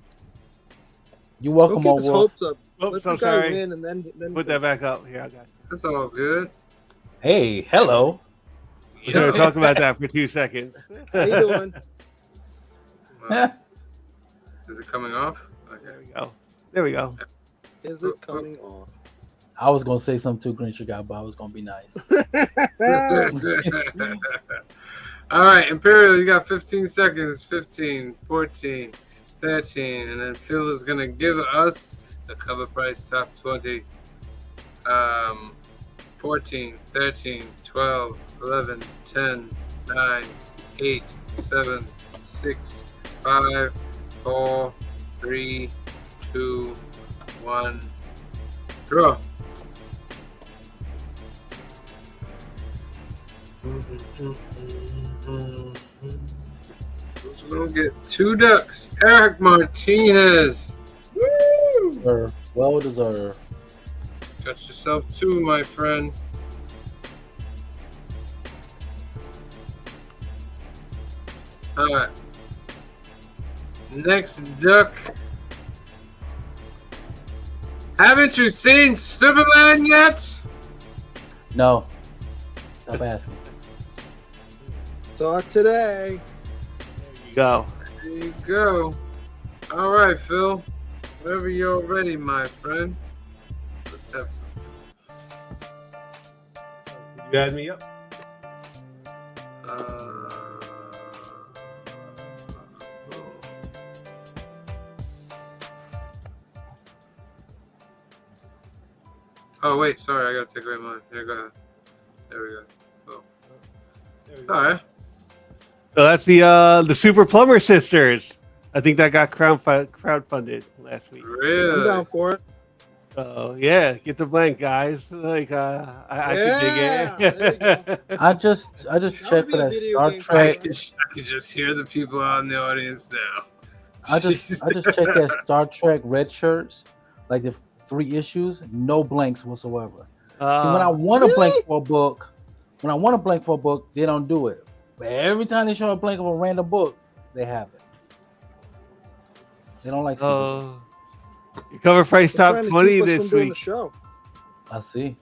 You're Don't welcome, get old his wolf. hopes up. Oops, Let I'm the guy sorry. win and then Put that back up. Here, I got you. That's all good. Hey, hello. We're going to talk about that for 2 seconds. How you doing? Is it coming off? There Okay. we go. There we go. Is it coming off? I was gonna say something too, Grinch guy, but I was gonna be nice. All right, Imperial, you got 15 seconds. 15, 14, 13, and then Phil is gonna give us the cover price top 20. 14, 13, 12, 11, 10, 9, 8, 7, 6, 5, 4, 3, 2, 1. Draw. Who's gonna get 2 ducks? Eric Martinez. Woo! Well deserved. Got yourself 2, my friend. All right. Next duck. Haven't you seen Superman yet? No. Stop asking. Talk today. There you go. There you go. All right, Phil. Whenever you're ready, my friend. Let's have some. You add me up? Oh wait, sorry, I gotta take away mine. Here, go ahead. There we go. Oh. There we go. Sorry. So that's the Super Plumber Sisters. I think that got crowdfunded last week. I'm Really? down for it. So yeah, get the blank, guys. Like I could dig Yeah, it. there you I just That checked would for be a that video Star game Trek. I can just hear the people out in the audience now. I just checked that Star Trek red shirts, like the 3 issues, no blanks whatsoever. See, when I want a blank for a book, they don't do it. But every time they show a blank of a random book, they have it. They don't like. your cover price They're top trying to 20 keep us this from doing week the show. I see.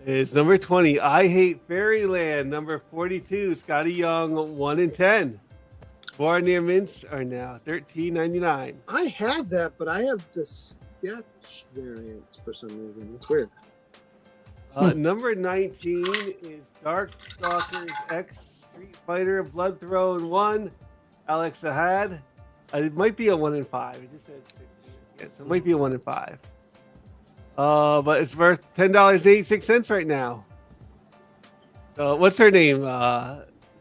is number 20. I Hate Fairyland. Number 42. Scotty Young. 1 in 10. Bar near mints are now $13.99. I have that, but I have the sketch variants for some reason. It's weird. Number 19 is Darkstalkers X Street Fighter Blood Throne 1. Alex Ahad. It might be a 1 in 5. It just says 15. Yeah, so it might be a 1 in 5. But it's worth $10.86 right now. What's her name?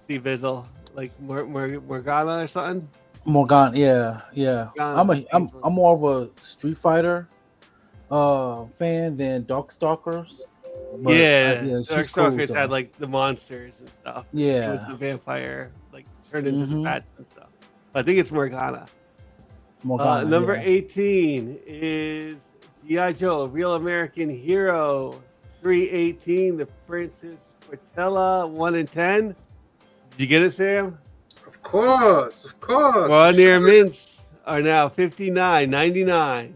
Steve Bizzle, like Morgana or something. Morgan, yeah. Morgana. I'm more of a Street Fighter fan than Darkstalkers. But, Yeah, she's Darkstalkers cool, had though. like the monsters and stuff. Yeah. With the vampire, like turned into the Mhm. bats and stuff. I think it's Morgana. Morgana, Number yeah. 18 is G.I. Joe, Real American Hero. 318, the Princess Portella, 1 in 10. Did you get it, Sam? Of course. Raw near mints are now $59.99.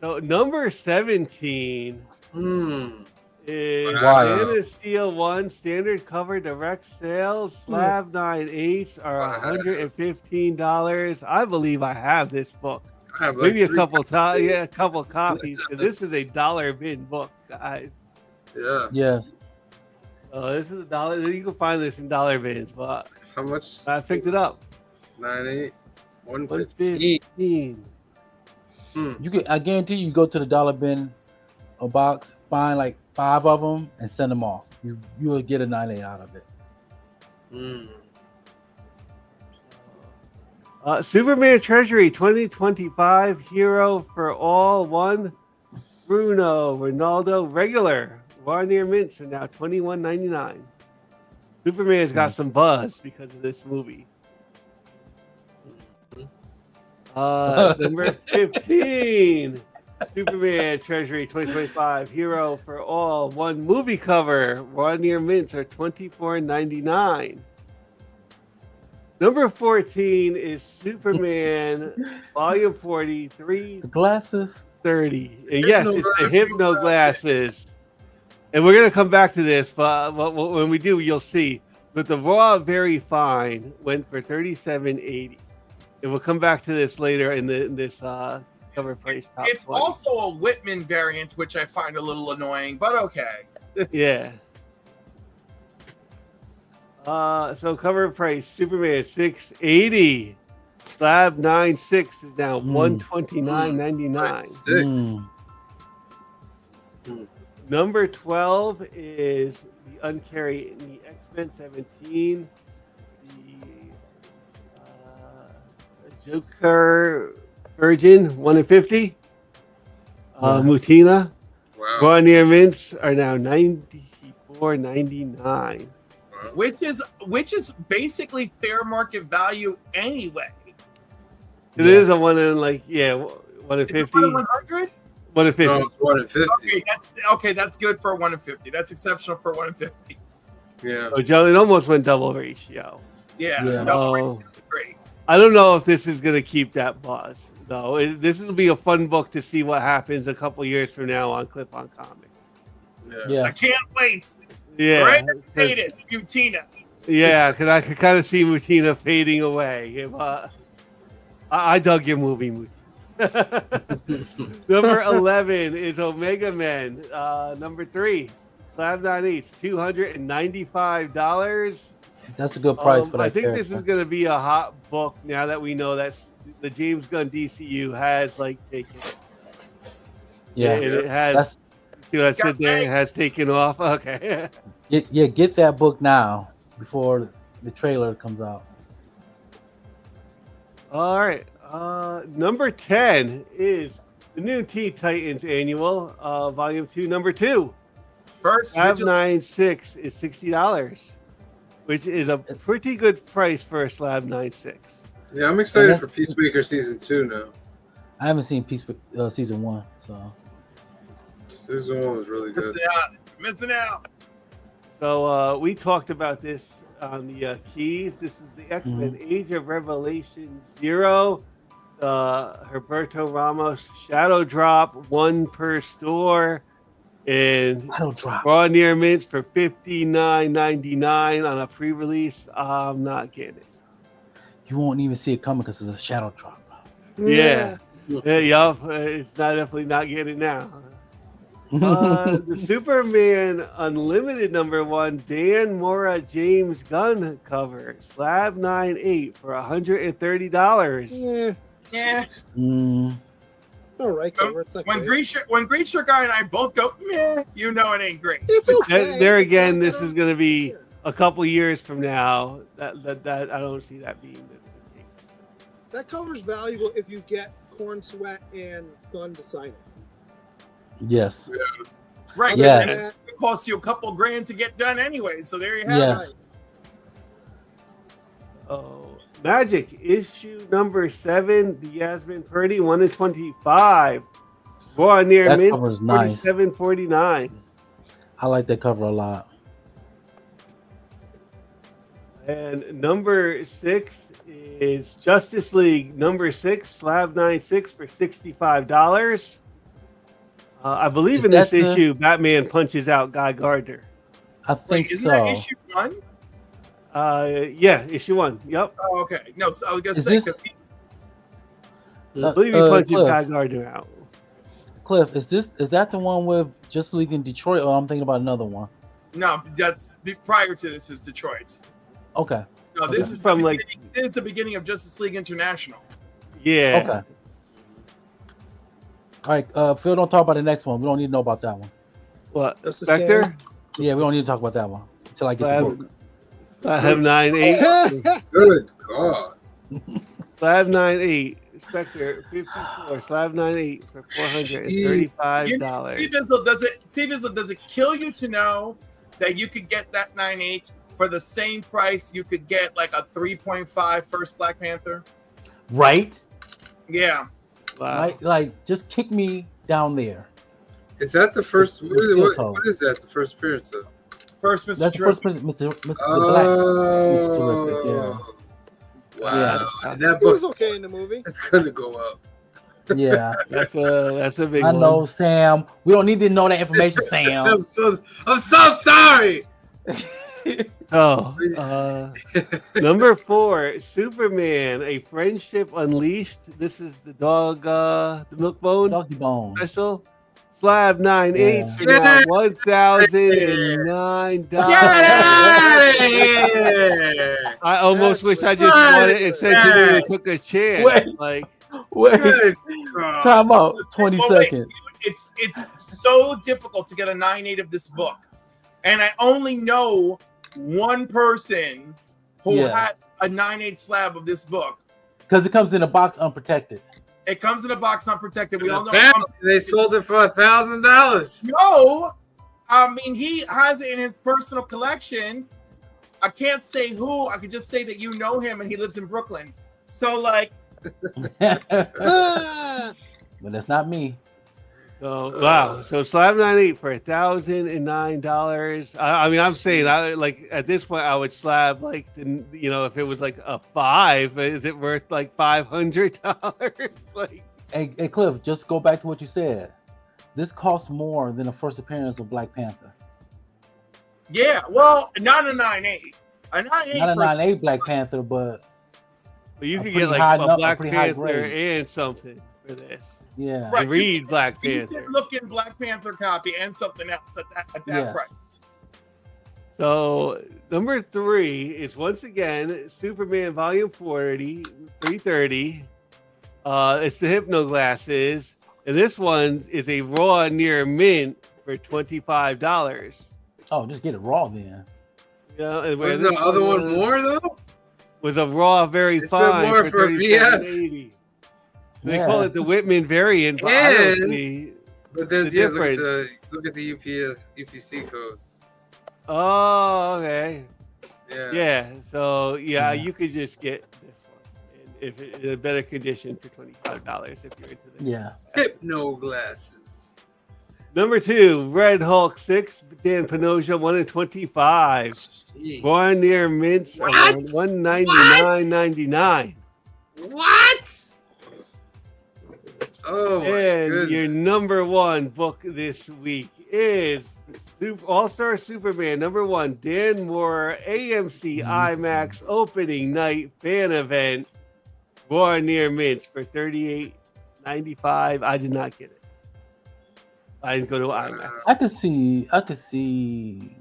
So number 17 is Wow. Man of Steel 1 standard cover direct sales. Slab 9 8s are $115. I believe I have this book. I have Maybe like a couple times, a couple copies. Because this is a $1 bin book, guys. Yeah. Yes. This is $1. You can find this in dollar bins, but How much? I picked it up. 98, 115. 115. You can. I guarantee you go to the dollar bin, a box, find like 5 of them, and send them off. You will get a 98 out of it. Superman Treasury 2025 Hero for All 1. Bruno Ronaldo regular. Warner Mints are now $21.99. Superman's got some buzz because of this movie. Number 15. Superman Treasury 2025 Hero for All 1 movie cover. Warner Mints are $24.99. Number 14 is Superman Volume 40, The glasses. 330. And yes, it's the Hypno Hypno glasses. And we're going to come back to this, but when we do, you'll see. But the Raw Very Fine went for $37.80. And we'll come back to this later in this cover price. It's also a Whitman variant, which I find a little annoying, but okay. Yeah. So cover price Superman $680. Slab 9.6 is now $129.99. Number 12 is the Uncarried the X-Men 17. The Joker Virgin 1 in 50. Mutina. Wow. Raw near mints are now $94.99. Which is basically fair market value anyway. It is a 1 in 1 in 50. It's 1 in 100? 1 in 50. Oh, it's 1 in 50. Okay, that's good for 1 in 50. That's exceptional for 1 in 50. Yeah. So Joe, it almost went double ratio. Yeah. Yeah. That's great. I don't know if this is going to keep that buzz. No, this will be a fun book to see what happens a couple years from now on Clip on Comics. Yeah. I can't wait. Yeah. Right? Hate it. Mutina. Yeah, because I could kind of see Mutina fading away. I dug your movie, Mutina. Number 11 is Omega Men. Number 3, Slab 98, $295. That's a good price for that. I think character. this is going to be a hot book now that we know that the James Gunn DCU has taken. Yeah. It has. See what I said there? It has taken off. Okay. Get that book now before the trailer comes out. All right. Number 10 is the new Teen Titans Annual, Volume 2, Number 2. First, Slab 9.6 is $60, which is a pretty good price for a Slab 9.6. Yeah, I'm excited for Peacemaker Season 2 now. I haven't seen Season 1, so. Season 1 was really good. Missing out. So we talked about this on the keys. This is the X-Men Age of Revelation 0. Roberto Ramos Shadow Drop, 1 per store. And Raw near mints for $59.99 on a pre-release. I'm not getting it. You won't even see it coming because it's a shadow drop. Yeah. It's definitely not getting it now. The Superman Unlimited number 1, Dan Mora James Gunn cover, Slab 9.8 for $130. Yeah. All right, cover. It's like When Greaser Guy and I both go, meh, you know it ain't great. it's okay. There again, this is going to be a couple years from now. That I don't see that being the case. That cover's valuable if you get Corn Sweat and Gunn to sign it. Yes. Right. Yeah. And it costs you a couple grand to get done anyway. So there you have Yes. it. Oh, Magic issue number 7, the Yasmin Purdy 1 in 25. Raw near That mint cover's nice. $47.49. I like that cover a lot. And number 6 is Justice League number 6, Slab 9.6 for $65. I believe Is in this that the- issue, Batman punches out Guy Gardner. I think Wait, isn't so. that issue 1? Yeah, issue 1. Yep. Oh, okay. No, so I was gonna Is say this- because I believe he punches Cliff, Guy Gardner out. Cliff, is that the one with Just League in Detroit, or I'm thinking about another one? no, that's prior to this is Detroit. Okay. No, This this is is from, this is the beginning of Justice League International. Yeah. Okay. All right, Phil, don't talk about the next one. We don't need to know about that one. What? That's the Spectre? Yeah, we don't need to talk about that one until I get the book. Slab 9.8. Good God. Slab 9.8. Spectre 54. Slab 9.8 for $435. See, Bizzle, does it kill you to know that you could get that 9.8 for the same price you could get like a 3.5 first Black Panther? Right? Yeah. Wow. Like, just kick me down there. Is that the first? It's What is that? The first appearance of? First Mr. That's the first Terrific. Mr. Black. He's terrific, Oh. yeah. Wow. Yeah. And that He was book okay in the movie. it's gonna go up. Yeah, That's a big I one. know, Sam. We don't need to know that information, Sam. I'm so sorry. So, number 4, Superman: A Friendship Unleashed. This is the dog, the Milkbone Doggy Bone. special. Slab 9/8 for Yeah. now $1,009. Get out of here! I almost That's wish I just won it and ridiculous. said to me and took a chance. Wait. Like, Wait, Good God. time out. 20 Well, wait, seconds. dude, it's so difficult to get a 9/8 of this book, and I only know one person who Yeah. has a 9/8 slab of this book. Because it comes in a box unprotected. It comes in a box unprotected. We all know. They sold it for $1,000. No, I mean he has it in his personal collection. I can't say who. I could just say that you know him and he lives in Brooklyn. So like, But Ah! that's not me. so wow. So slab 9/8 for $1,009. I mean, I'm saying, like at this point, I would slab like, if it was like a 5, is it worth like $500? Like, Hey, Cliff, just go back to what you said. This costs more than the first appearance of Black Panther. yeah, well, not a 9/8. A 9/8 Not a for 9/8 Black Panther, but you A could pretty get like high a a Black pretty high Panther grade. and something for this. yeah. Right. Read Black Panther. decent looking Black Panther copy and something else at that Yes. price. So number 3 is once again Superman Volume 330. It's the Hypno Glasses, and this one is a raw near mint for $25. Oh, just get it raw then. Yeah, and where Was this the other one was- more though? Was a raw very They spent fine more for for a VF. $37.80. They call it the Whitman variant, but I don't And- see. But there's The difference. look at the UPC code. Oh, okay. Yeah. Yeah. So Yeah. you could just get this one, and if it, in a better condition for $25 if you're into this. Yeah. Hypno glasses. Number 2, Red Hulk 6, Dan Pinocha 1 in 25. Jeez. Born near mints What? around $199.99. What? Oh my And goodness. your number 1 book this week is All-Star Superman number 1, Dan Moore, AMC IMAX opening night fan event. Born near mints for $38.95. I did not get it. I didn't go to IMAX. I could see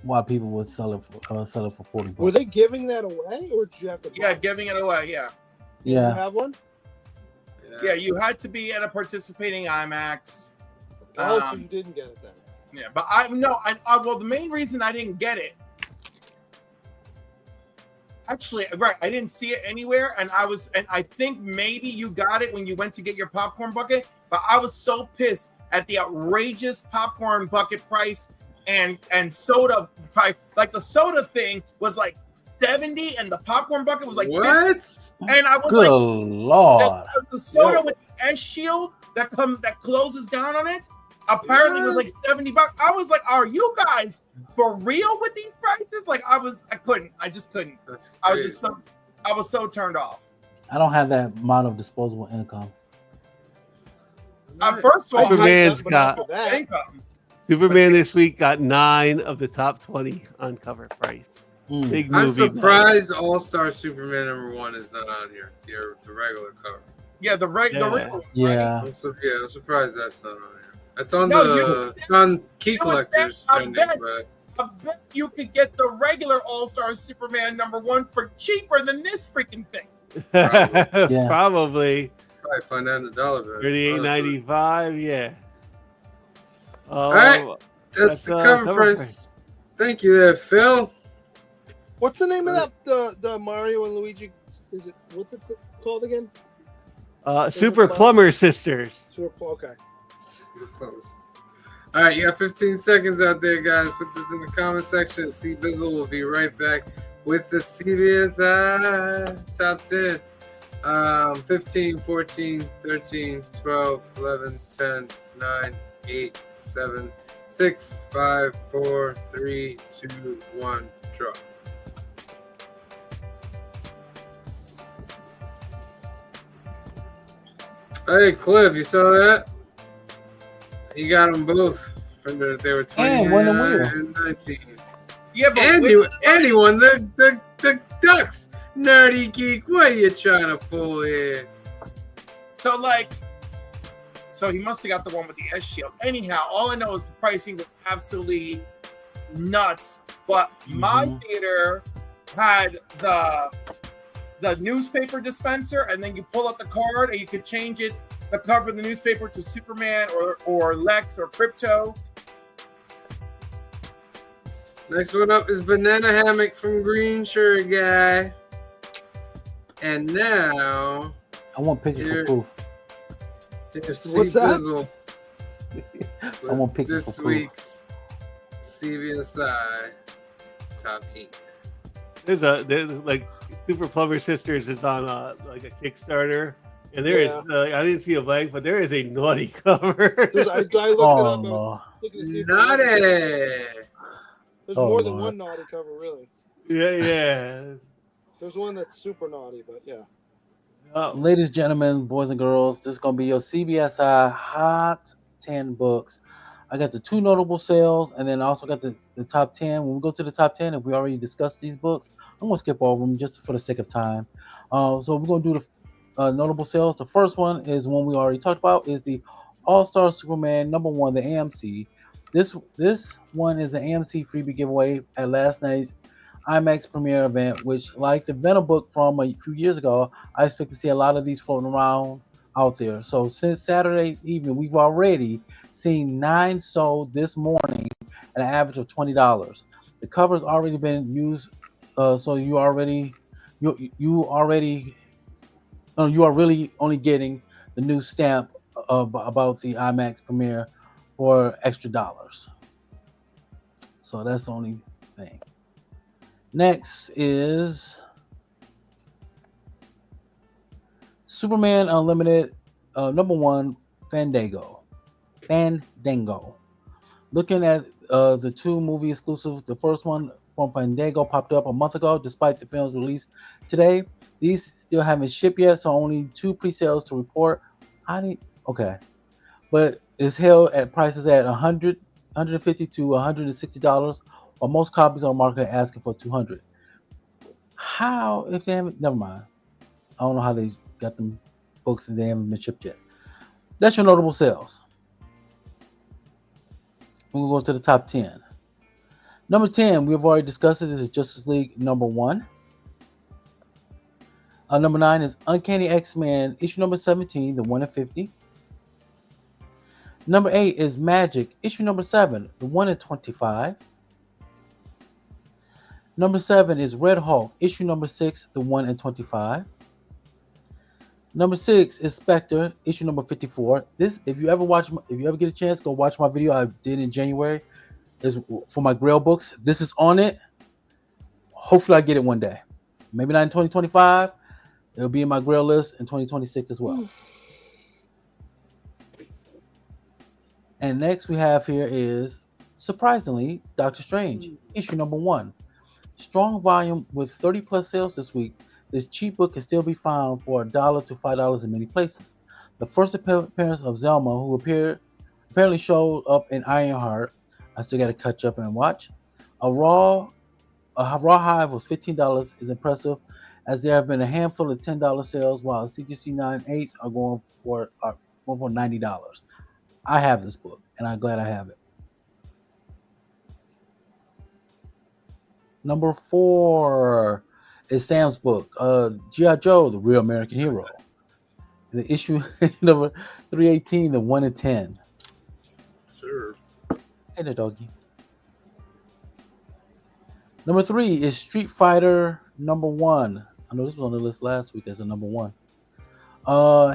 why people would sell it for $40. Were they giving that away, or did you have to? Yeah, buy it? giving it away. Yeah, Did you Yeah. have one? yeah. You had to be at a participating IMAX. Oh, so Um, you didn't get it then. Yeah, but well, the main reason I didn't get it, actually, right, I didn't see it anywhere, and I think maybe you got it when you went to get your popcorn bucket, but I was so pissed at the outrageous popcorn bucket price and soda price. Like the soda thing was like 70, and the popcorn bucket was like 50, What? and I was Good like, Lord. the soda with the S shield that closes down on it apparently was like $70. I was like, are you guys for real with these prices? Like I just couldn't. That's I crazy. was so turned off. I don't have that amount of disposable income. First of all, Superman's but got- after that, income. Superman this week got 9 of the top 20 on cover price. Mm. Big I'm movie. surprised All-Star Superman number 1 is not on here. The regular cover. Yeah, the regular one, Yeah. I'm surprised that's not on here. It's on No, it's on Key you would Collectors bet- I trending, bet. but I bet you could get the regular All-Star Superman number 1 for cheaper than this freaking thing. Yeah. Probably probably find that in the dollar bill. $38.95. Yeah. Oh, right. That's That's, the cover cover price. Thank you there, Phil. what's the name of that? The Mario and Luigi. Is it what's it called again? Super Plumber Sisters. Okay. All right, you got 15 seconds out there, guys. Put this in the comment section. C Bizzle will be right back with the CBSI top 10. 15, 14, 13, 12, 11, 10, 9, 8, 7, 6, 5, 4, 3, 2, 1, draw. Hey, Cliff, you saw that? He got them both. They were 20 And won the wheel. and 19. Yeah, but And he won the Ducks. Nerdy geek, what are you trying to pull here? so he must have got the one with the S shield. Anyhow, all I know is the pricing was absolutely nuts. But my theater had the newspaper dispenser, and then you pull out the card and you could change it, the cover of the newspaper, to Superman or Lex or Crypto. Next one up is Banana Hammock from Green Shirt Guy. And now I want pictures for proof. What's that? I want pictures this for proof. week's CBSI top 10. There's like Super Plumber Sisters is on like a Kickstarter, and there is I didn't see a blank, but there is a naughty cover. I looked it up. Lord. Looking to see if Naughty. there's more than one naughty cover, really. Yeah. There's one that's super naughty, but yeah. Ladies, gentlemen, boys and girls, this is going to be your CBSI Hot 10 books. I got the 2 notable sales, and then I also got the top 10. When we go to the top 10, if we already discussed these books, I'm going to skip over them just for the sake of time. So we're going to do the notable sales. The first one is one we already talked about, is the All-Star Superman #1, the AMC. This one is an AMC freebie giveaway at last night's IMAX premiere event, which, like the Venom book from a few years ago, I expect to see a lot of these floating around out there. So since Saturday's evening, we've already seen 9 sold this morning at an average of $20. The cover's already been used, so you are really only getting the new stamp about the IMAX premiere for extra dollars. So that's the only thing. Next is Superman Unlimited #1 Fandango. Looking at the 2 movie exclusives, the first one from Fandango popped up a month ago, despite the film's release today. These still haven't shipped yet, so only 2 pre-sales to report. But it's held at prices at $150 to $160, while most copies on the market are asking for $200. How, if they haven't, never mind. I don't know how they got them books and they haven't been shipped yet. That's your notable sales. We'll go to the top 10. Number 10, we've already discussed it. This is Justice League #1. Number 9 is Uncanny X-Men issue number 17, the 1 in 50. Number 8 is Magic issue number 7, the 1 in 25. Number 7 is Red Hulk issue number 6, the 1 in 25. Number 6 is Spectre issue number 54. This, if you ever get a chance, go watch my video I did in January. Is for my Grail books. This is on it. Hopefully I get it one day. Maybe not in 2025. It'll be in my Grail list in 2026 as well. And next we have here is, surprisingly, Doctor Strange issue number 1. Strong volume with 30 plus sales this week. This cheap book can still be found for $1 to $5 in many places. The first appearance of Zelma, who apparently showed up in Ironheart. I still got to catch up and watch. A raw hive was $15 is impressive, as there have been a handful of $10 sales, while CGC 9/8 are going for $90. I have this book, and I'm glad I have it. Number 4 is Sam's book, G.I. Joe, the Real American Hero. The issue number 318, the 1 in 10. Sure. Hey there, doggy. Number 3 is Street Fighter #1. I know this was on the list last week as a number 1.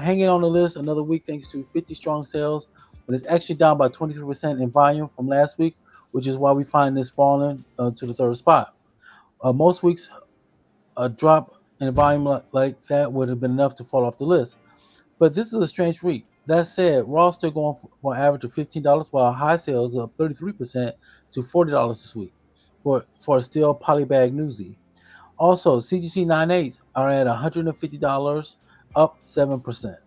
Hanging on the list another week thanks to 50 strong sales, but it's actually down by 23% in volume from last week, which is why we find this falling to the 3rd spot. Most weeks, a drop in volume like that would have been enough to fall off the list. But this is a strange week. That said, Raw still going for an average of $15, while high sales up 33% to $40 this week for a still polybag newsie. Also, CGC 9/8 are at $150, up 7%.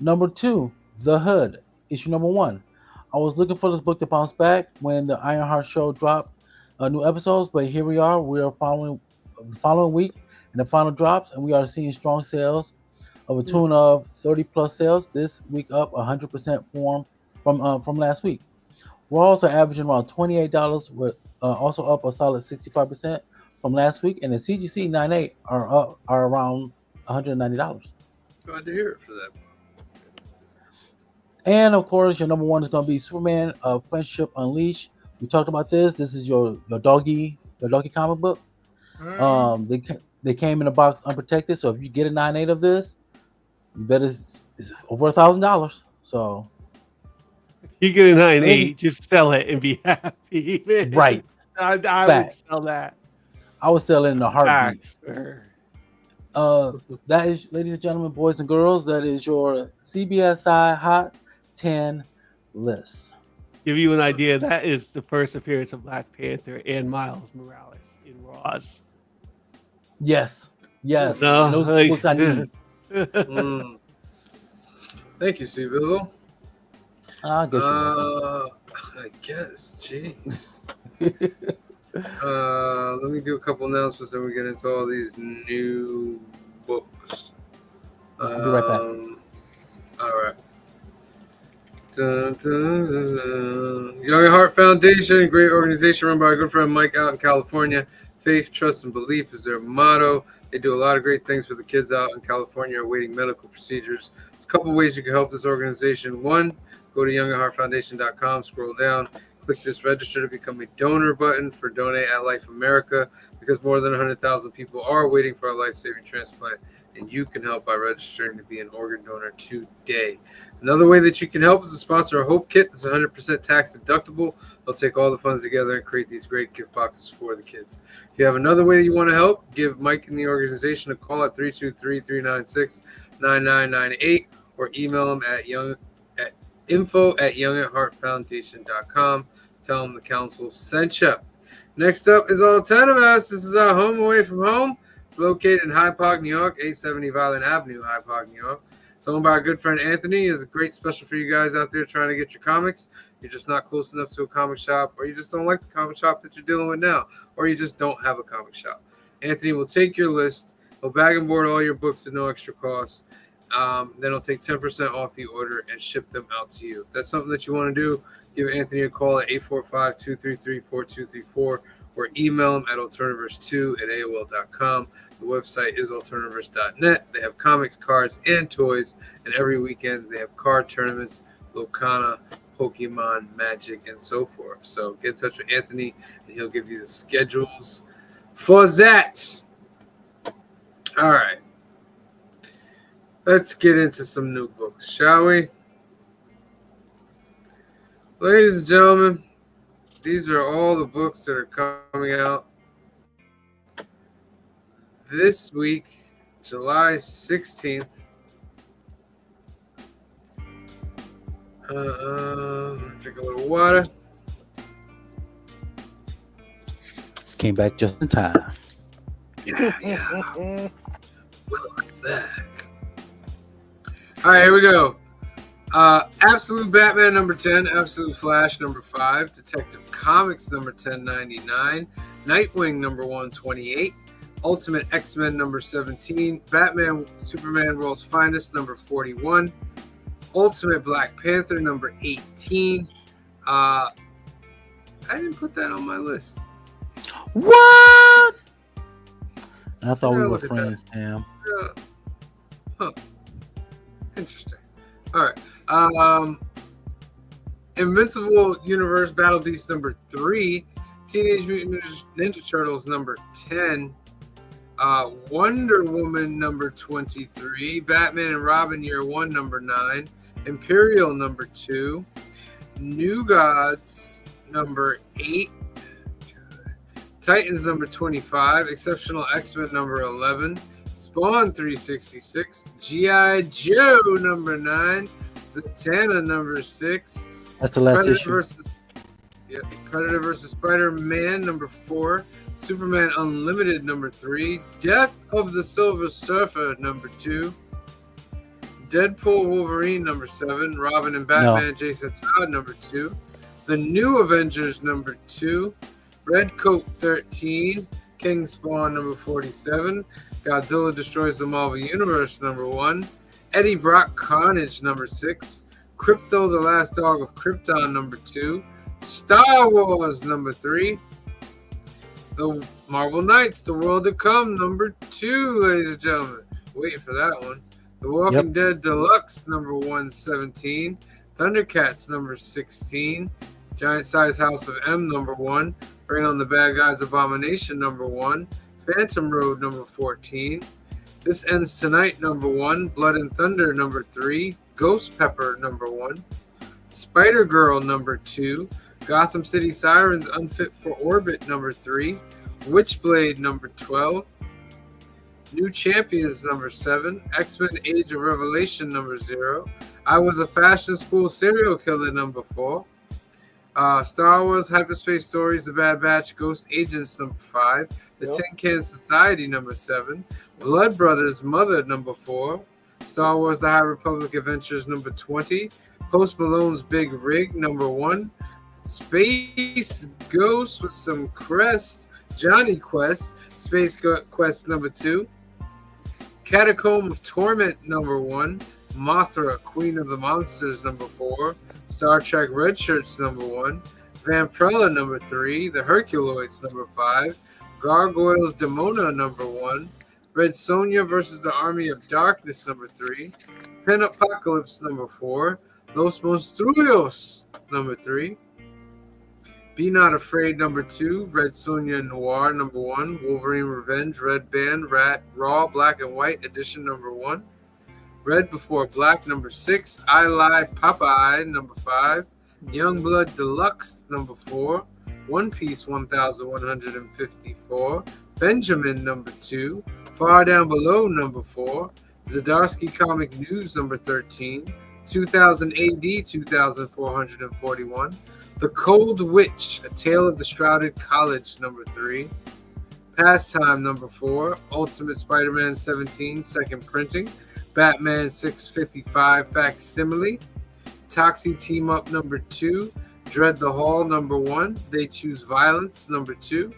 Number 2, The Hood, issue number 1. I was looking for this book to bounce back when the Ironheart show dropped new episodes, but here we are. We are following the following week and the final drops, and we are seeing strong sales of a tune of 30 plus sales this week, up 100% from last week. We're also averaging around $28, with also up a solid 65% from last week, and the CGC 98 are around $190. Glad to hear it for that. And of course, your number 1 is going to be Superman: Friendship Unleashed. We talked about this. This is your doggy comic book. They came in a box unprotected, so if you get a 9.8 of this, you bet it's over $1,000. So You get a 9.8, just sell it and be happy, man. right, I would fact. sell that. I would sell it in a heartbeat. Facts, sir. That is, ladies and gentlemen, boys and girls, that is your CBSI Hot 10 list. Give you an idea, that is the first appearance of Black Panther and Miles Morales in Raws. Yes. No, those like, books I need. Thank you, Steve Bizzle. I guess I guess. Jeez. Let me do a couple announcements and we get into all these new books. I'll be right back. All right. Dun, dun, dun, dun. Young at Heart Foundation, great organization run by our good friend Mike out in California. Faith, trust, and belief is their motto. They do a lot of great things for the kids out in California awaiting medical procedures. There's a couple ways you can help this organization. One, go to youngatheartfoundation.com, scroll down, click this register to become a donor button for Donate at Life America, because more than 100,000 people are waiting for a life-saving transplant, and you can help by registering to be an organ donor today. Another way that you can help is to sponsor a Hope Kit that's 100% tax deductible. They'll take all the funds together and create these great gift boxes for the kids. If you have another way that you want to help, give Mike and the organization a call at 323-396-9998 or email them at info@youngatheartfoundation.com. Tell them the council sent you. Next up is Alternative. This is our home away from home. It's located in Hyde Park, New York, 870 Violin Avenue, Hyde Park, New York. It's owned by our good friend Anthony. It's a great special for you guys out there trying to get your comics. You're just not close enough to a comic shop, or you just don't like the comic shop that you're dealing with now, or you just don't have a comic shop. Anthony will take your list. He'll bag and board all your books at no extra cost. Then he'll take 10% off the order and ship them out to you. If that's something that you want to do, give Anthony a call at 845-233-4234 or email him at alternativerse2@aol.com. The website is alternativerse.net. They have comics, cards, and toys, and every weekend they have card tournaments, Locana, Pokemon, Magic, and so forth. So get in touch with Anthony, and he'll give you the schedules for that. All right. Let's get into some new books, shall we? Ladies and gentlemen, these are all the books that are coming out this week, July 16th. Drink a little water. Came back just in time. Yeah. Welcome back. All right, here we go. Absolute Batman number 10, Absolute Flash number 5, Detective Comics number 1099, Nightwing number 128, Ultimate X-Men number 17, Batman Superman World's Finest number 41, Ultimate Black Panther number 18. I didn't put that on my list. What? I thought we were friends, Sam. Interesting. All right. Invincible Universe Battle Beast number 3, Teenage Mutant Ninja Turtles number 10, Wonder Woman number 23, Batman and Robin Year 1 number 9, Imperial number 2, New Gods number 8, Titans number 25, Exceptional X-Men number 11, Spawn 366, G.I. Joe number 9, Zatanna number 6. That's the last Predator issue. Predator versus Spider-Man number 4, Superman Unlimited number 3, Death of the Silver Surfer number 2, Deadpool Wolverine number 7, Robin and Batman Jason Todd number 2, The New Avengers number 2, Red Coat 13, King Spawn number 47, Godzilla Destroys the Marvel Universe number 1, Eddie Brock Carnage number 6, Crypto the Last Dog of Krypton number 2, Star Wars number 3, The Marvel Knights, The World to Come number 2, ladies and gentlemen. Waiting for that one. The Walking Dead Deluxe number 117, Thundercats number 16, Giant Size House of M number 1, Bring on the Bad Guys Abomination number 1, Phantom Road number 14, This Ends Tonight number 1, Blood and Thunder number 3, Ghost Pepper number 1, Spider Girl number 2, Gotham City Sirens Unfit for Orbit number 3, Witchblade number 12, New Champions number 7, X-Men Age of Revelation number 0, I Was a Fashion School Serial Killer number 4, Star Wars Hyperspace Stories The Bad Batch Ghost Agents number 5, The Tin Can Society number 7, Blood Brothers Mother number 4, Star Wars The High Republic Adventures number 20, Post Malone's Big Rig number 1, Space Ghost with some Crest, Johnny Quest, Space Quest number 2, Catacomb of Torment number 1, Mothra, Queen of the Monsters number 4, Star Trek Red Shirts number 1, Vampirella number 3, The Herculoids number 5, Gargoyles Demona number 1, Red Sonja versus the Army of Darkness number 3, Pen Apocalypse number 4, Los Monstruos number 3, Be Not Afraid number 2, Red Sonja Noir number 1, Wolverine Revenge Red Band Raw Black and White edition number 1, Red Before Black number 6, I Lie Popeye number 5, Youngblood Deluxe number 4, One Piece 1154, Benjamin number 2, Far Down Below number 4, Zdarsky Comic News number 13, 2000 AD 2441, The Cold Witch, A Tale of the Shrouded College number 3, Pastime number 4, Ultimate Spider-Man 17 second printing, Batman 655 facsimile, Toxie Team Up number 2, Dread the Hall number 1, They Choose Violence number 2,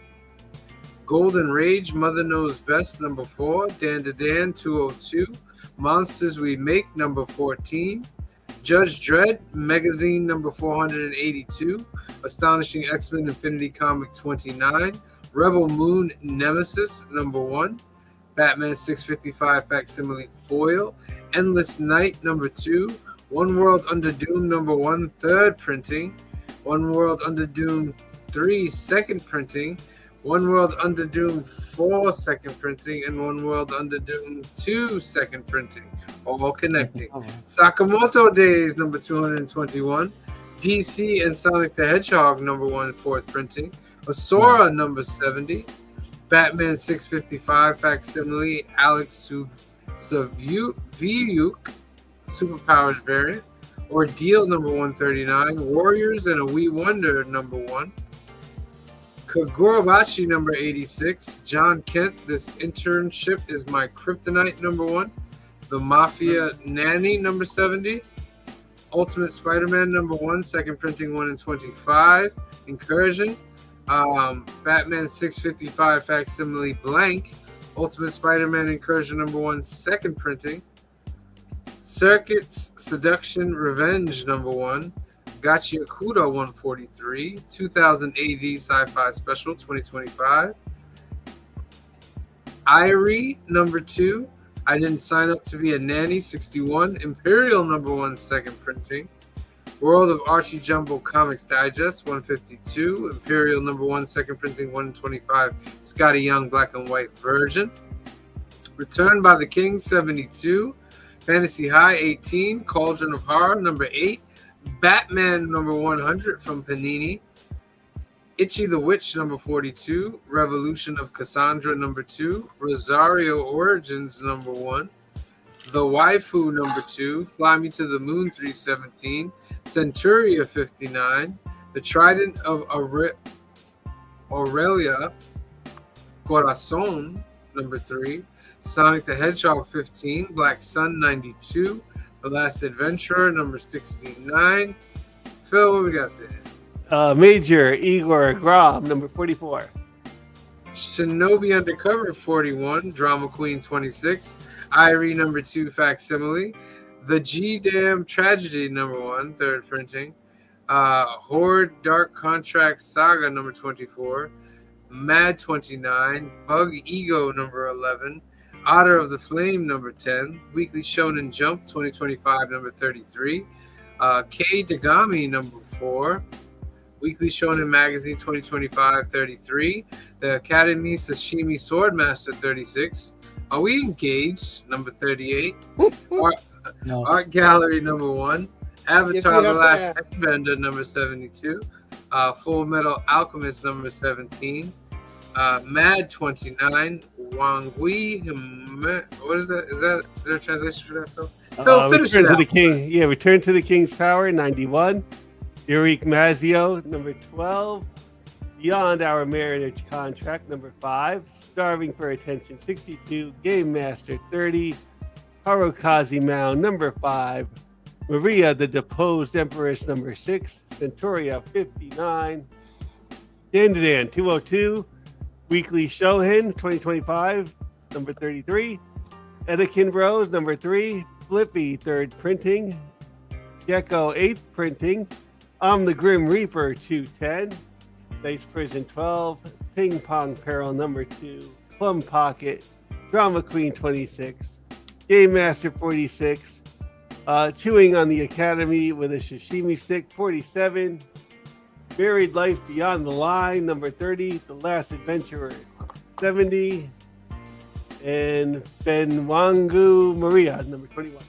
Golden Rage Mother Knows Best number 4, Dan to Dan 202, Monsters We Make number 14, Judge Dredd Magazine number 482, Astonishing X-Men Infinity Comic 29, Rebel Moon Nemesis number 1, Batman 655 facsimile foil, Endless Night number 2, One World Under Doom number 1 third printing, One World Under Doom 3 second printing, One World Under Doom 4 second printing, and One World Under Doom 2 second printing, all connecting. Sakamoto Days number 221, DC and Sonic the Hedgehog number 1 fourth printing, Asura number 70, Batman 655 facsimile Alex Saviuk superpowers variant, Ordeal number 139, Warriors and a Wee Wonder number 1, Kagurabachi number 86, John Kent, This Internship is My Kryptonite number 1, The Mafia Nanny number 70, Ultimate Spider-Man number 1 second printing 1 in 25, Incursion, Batman 655 facsimile blank, Ultimate Spider-Man Incursion number 1 second printing, Circuits Seduction Revenge number 1, Gachia Kuda 143, 2000 AD Sci-Fi Special 2025, Irie number 2, I Didn't Sign Up to Be a Nanny 61, Imperial number 1 second printing, World of Archie Jumbo Comics Digest 152, Imperial number 1 second printing 125, Scotty Young Black and White version, Return by the King 72, Fantasy High 18, Cauldron of Horror number 8, Batman number 100 from Panini, Itchy the Witch number 42, Revolution of Cassandra number 2, Rosario Origins number 1, The Waifu number 2, Fly Me to the Moon 317, Centuria 59, The Trident of Aurelia, Corazon number 3, Sonic the Hedgehog 15, Black Sun 92, The Last Adventurer, number 69. Phil, what we got there? Major Igor Grom, number 44. Shinobi Undercover, 41. Drama Queen, 26. Irie, number 2, Facsimile. The G-Dam Tragedy, number 1, third printing. Horde Dark Contract Saga, number 24. Mad, 29. Bug Ego, number 11. Otter of the Flame, number 10. Weekly Shonen Jump, 2025, number 33. K Dagami, number 4. Weekly Shonen Magazine, 2025, 33. The Academy Sashimi Swordmaster, 36. Are we engaged? Number 38. No. Art Gallery, number 1. Avatar we The have Last that. Airbender, number 72. Full Metal Alchemist, number 17. Mad 29. Wangui. What is that? Is there a translation for that, Phil? Phil, finish Return it to out. the King. Yeah, Return to the King's Power, 91. Eureka Mazio, number 12. Beyond Our Marriage Contract, number 5. Starving for Attention, 62. Game Master, 30. Harukaze Mound, number 5. Maria, the Deposed Empress, number 6. Centauria, 59. Dandadan, 202. Weekly Shonen, 2025, number 33. Edekin Bros, number 3. Flippy, 3rd printing. Gecko, 8th printing. The Grim Reaper, 210. Dice Prison, 12. Ping Pong Peril, number 2. Plum Pocket. Drama Queen, 26. Game Master, 46. Chewing on the Academy with a Sashimi Stick, 47. Buried Life Beyond the Line, number 30. The Last Adventurer, 70. And Benwangu Maria, number 21.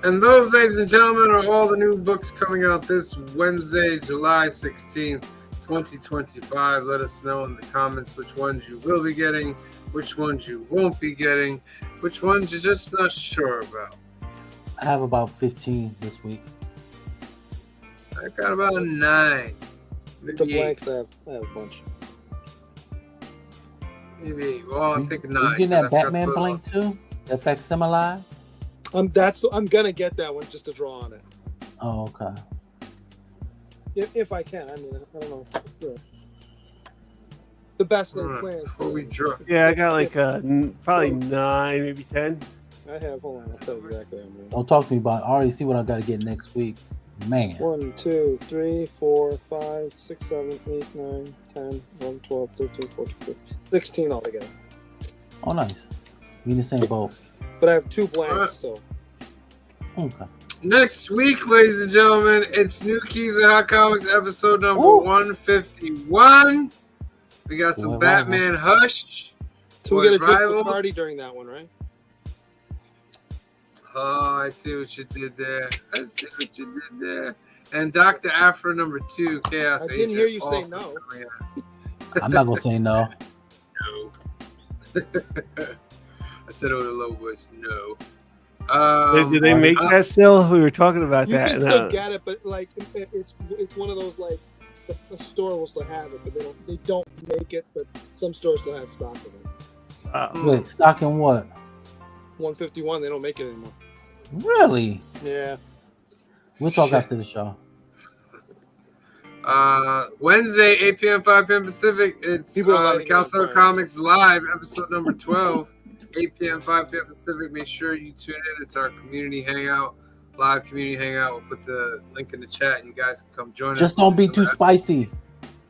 And those, ladies and gentlemen, are all the new books coming out this Wednesday, July 16th, 2025. Let us know in the comments which ones you will be getting, which ones you won't be getting, which ones you're just not sure about. I have about 15 this week. I got about 9. The Maybe 8. blanks, I have a bunch. Maybe 8. Well, I'm thinking 9. You getting that 'cause I've got Batman the- blank too? That facsimile? I'm gonna get that one just to draw on it Oh, okay. if I can. I mean, I don't know. Yeah. The best thing Alright, plans. before we draw. Yeah, I got like probably 9, maybe 10. I have. Hold on, I'll tell you exactly. What I'm doing. Don't talk to me about it. I already see what I got to get next week. Man. 1, 2, 3, 4, 5, 6, 7, 8, 9, 10, 11, 12, 13, 14, 15, 16 altogether. Oh, nice. We in the same boat. But I have 2 blanks, so. Okay. Next week, ladies and gentlemen, it's New Keys and Hot Comics episode number Ooh. 151. We got some Boy, Batman Hush. So we're gonna Boy, drink Rivals. Bacardi during that one, right? Oh, I see what you did there. And Dr. Afro number 2, Chaos I Agent. didn't hear you say also no. coming out. I'm not going to say no. No. I said it with a low voice. No. Do they make that still? We were talking about You that. can still get it, but like it's one of those like the store will still have it, but they don't make it. But some stores still have stock of it. Wait, stocking what? 151, they don't make it anymore. Really? Yeah. We'll talk Shit. after the show. Wednesday, 8 p.m., 5 p.m. Pacific. It's People are the lighting Council it on of fire. Comics Live, episode number 12, 8 p.m., 5 p.m. Pacific. Make sure you tune in. It's our community hangout, live community hangout. We'll put the link in the chat. You guys can come join us. Just don't be too spicy.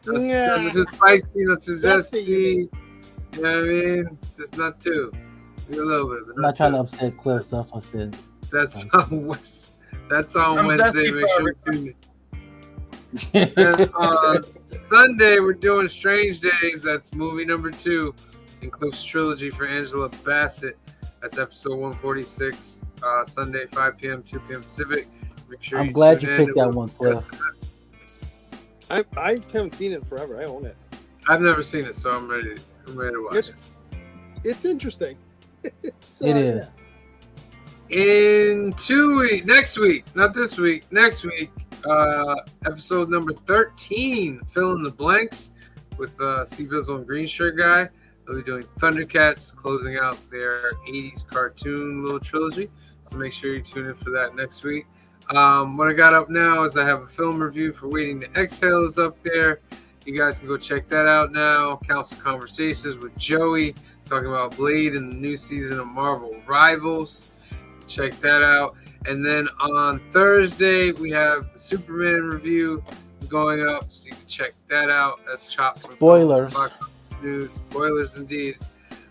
Not too spicy, not too Zesty. zesty. You know what I mean? Just not too. Maybe a little bit, but I'm not not trying too. to upset Cliff. That's what I said. That's on That's on I'm Wednesday. zesty Make sure you for tune in. And Sunday, we're doing Strange Days. That's movie number 2 in Cliff's trilogy for Angela Bassett. That's episode 146. Sunday, 5 p.m., 2 p.m. Pacific. Make sure I'm glad you tune in. picked that one, Cliff. I haven't seen it in forever. I own it. I've never seen it, so I'm ready to watch it. It's interesting. It's, It is. In 2 weeks, next week, not this week, next week, episode number 13, Fill in the Blanks with Sea Bizzle and Green Shirt Guy. They'll be doing Thundercats, closing out their 80s cartoon little trilogy. So make sure you tune in for that next week. What I got up now is I have a film review for Waiting to Exhale is up there. You guys can go check that out now. Council Conversations with Joey, talking about Blade and the new season of Marvel Rivals. Check that out. And then on Thursday, we have the Superman review going up, so you can check that out. That's Chops. Spoilers. News. Spoilers indeed.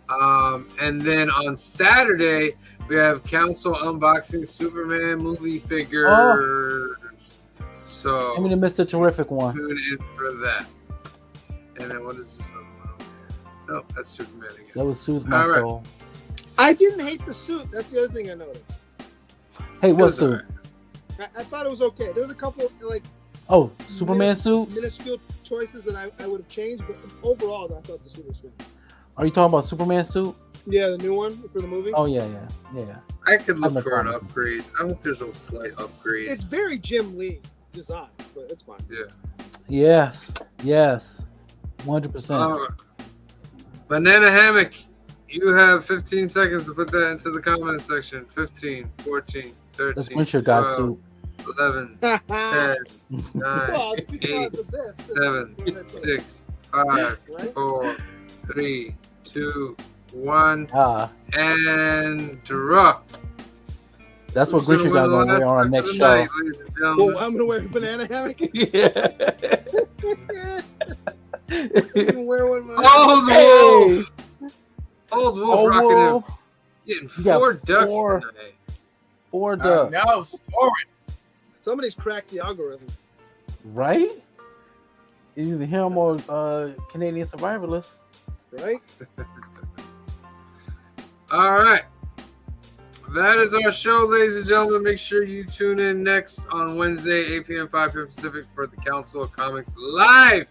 And then on Saturday, we have Council unboxing Superman movie figures. Oh. So I'm gonna miss the terrific one. tune in for that. And then what is this other one over here? No, that's Superman again. That was soothe my All right. soul. I didn't hate the suit. That's the other thing I noticed. Hey, It what was suit? alright. I thought it was okay. There was a couple like Oh, Superman suit? minuscule choices that I would have changed, but overall, I thought the suit was good. Are you talking about Superman suit? Yeah, the new one for the movie. Oh yeah. I could look I'm a for an fan. upgrade. I hope there's a slight upgrade. It's very Jim Lee design, but it's fine. Yeah. Yes. 100%. Banana Hammock, you have 15 seconds to put that into the comment section. 15, 14, Let's 13, quench your guy's 12, 11, 10, 9, Well, it's because 8, of this. 7, 6, 5, Right? 4, 3, 2, 1, Ah, and draw. that's what Who's gonna Grisha got win the gonna wear on our last next of the show. night, ladies and Well, gentlemen? I'm gonna wear a banana hammock. Yeah. You can wear one. Old Wolf! Old Wolf Oh, rocking him. Wolf. Getting You got 4 ducks four. tonight. For the No, store it. Somebody's cracked the algorithm. right? It's either him or Canadian Survivalist. Right? All right. That is our show, ladies and gentlemen. Make sure you tune in next on Wednesday, 8 p.m., 5 p.m. Pacific for the Council of Comics Live.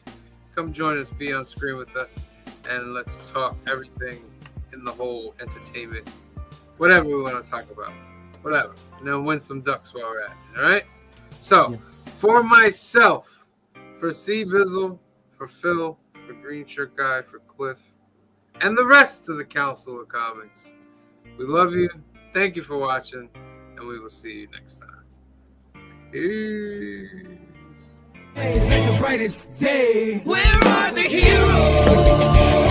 Come join us, be on screen with us, and let's talk everything in the whole entertainment. Whatever we want to talk about. Whatever. And then win some ducks while we're at it. All right? So, for myself, for C. Bizzle, for Phil, for Green Shirt Guy, for Cliff, and the rest of the Council of Comics, we love you. Thank you for watching, and we will see you next time. Peace. It's like the brightest day. Where are the heroes?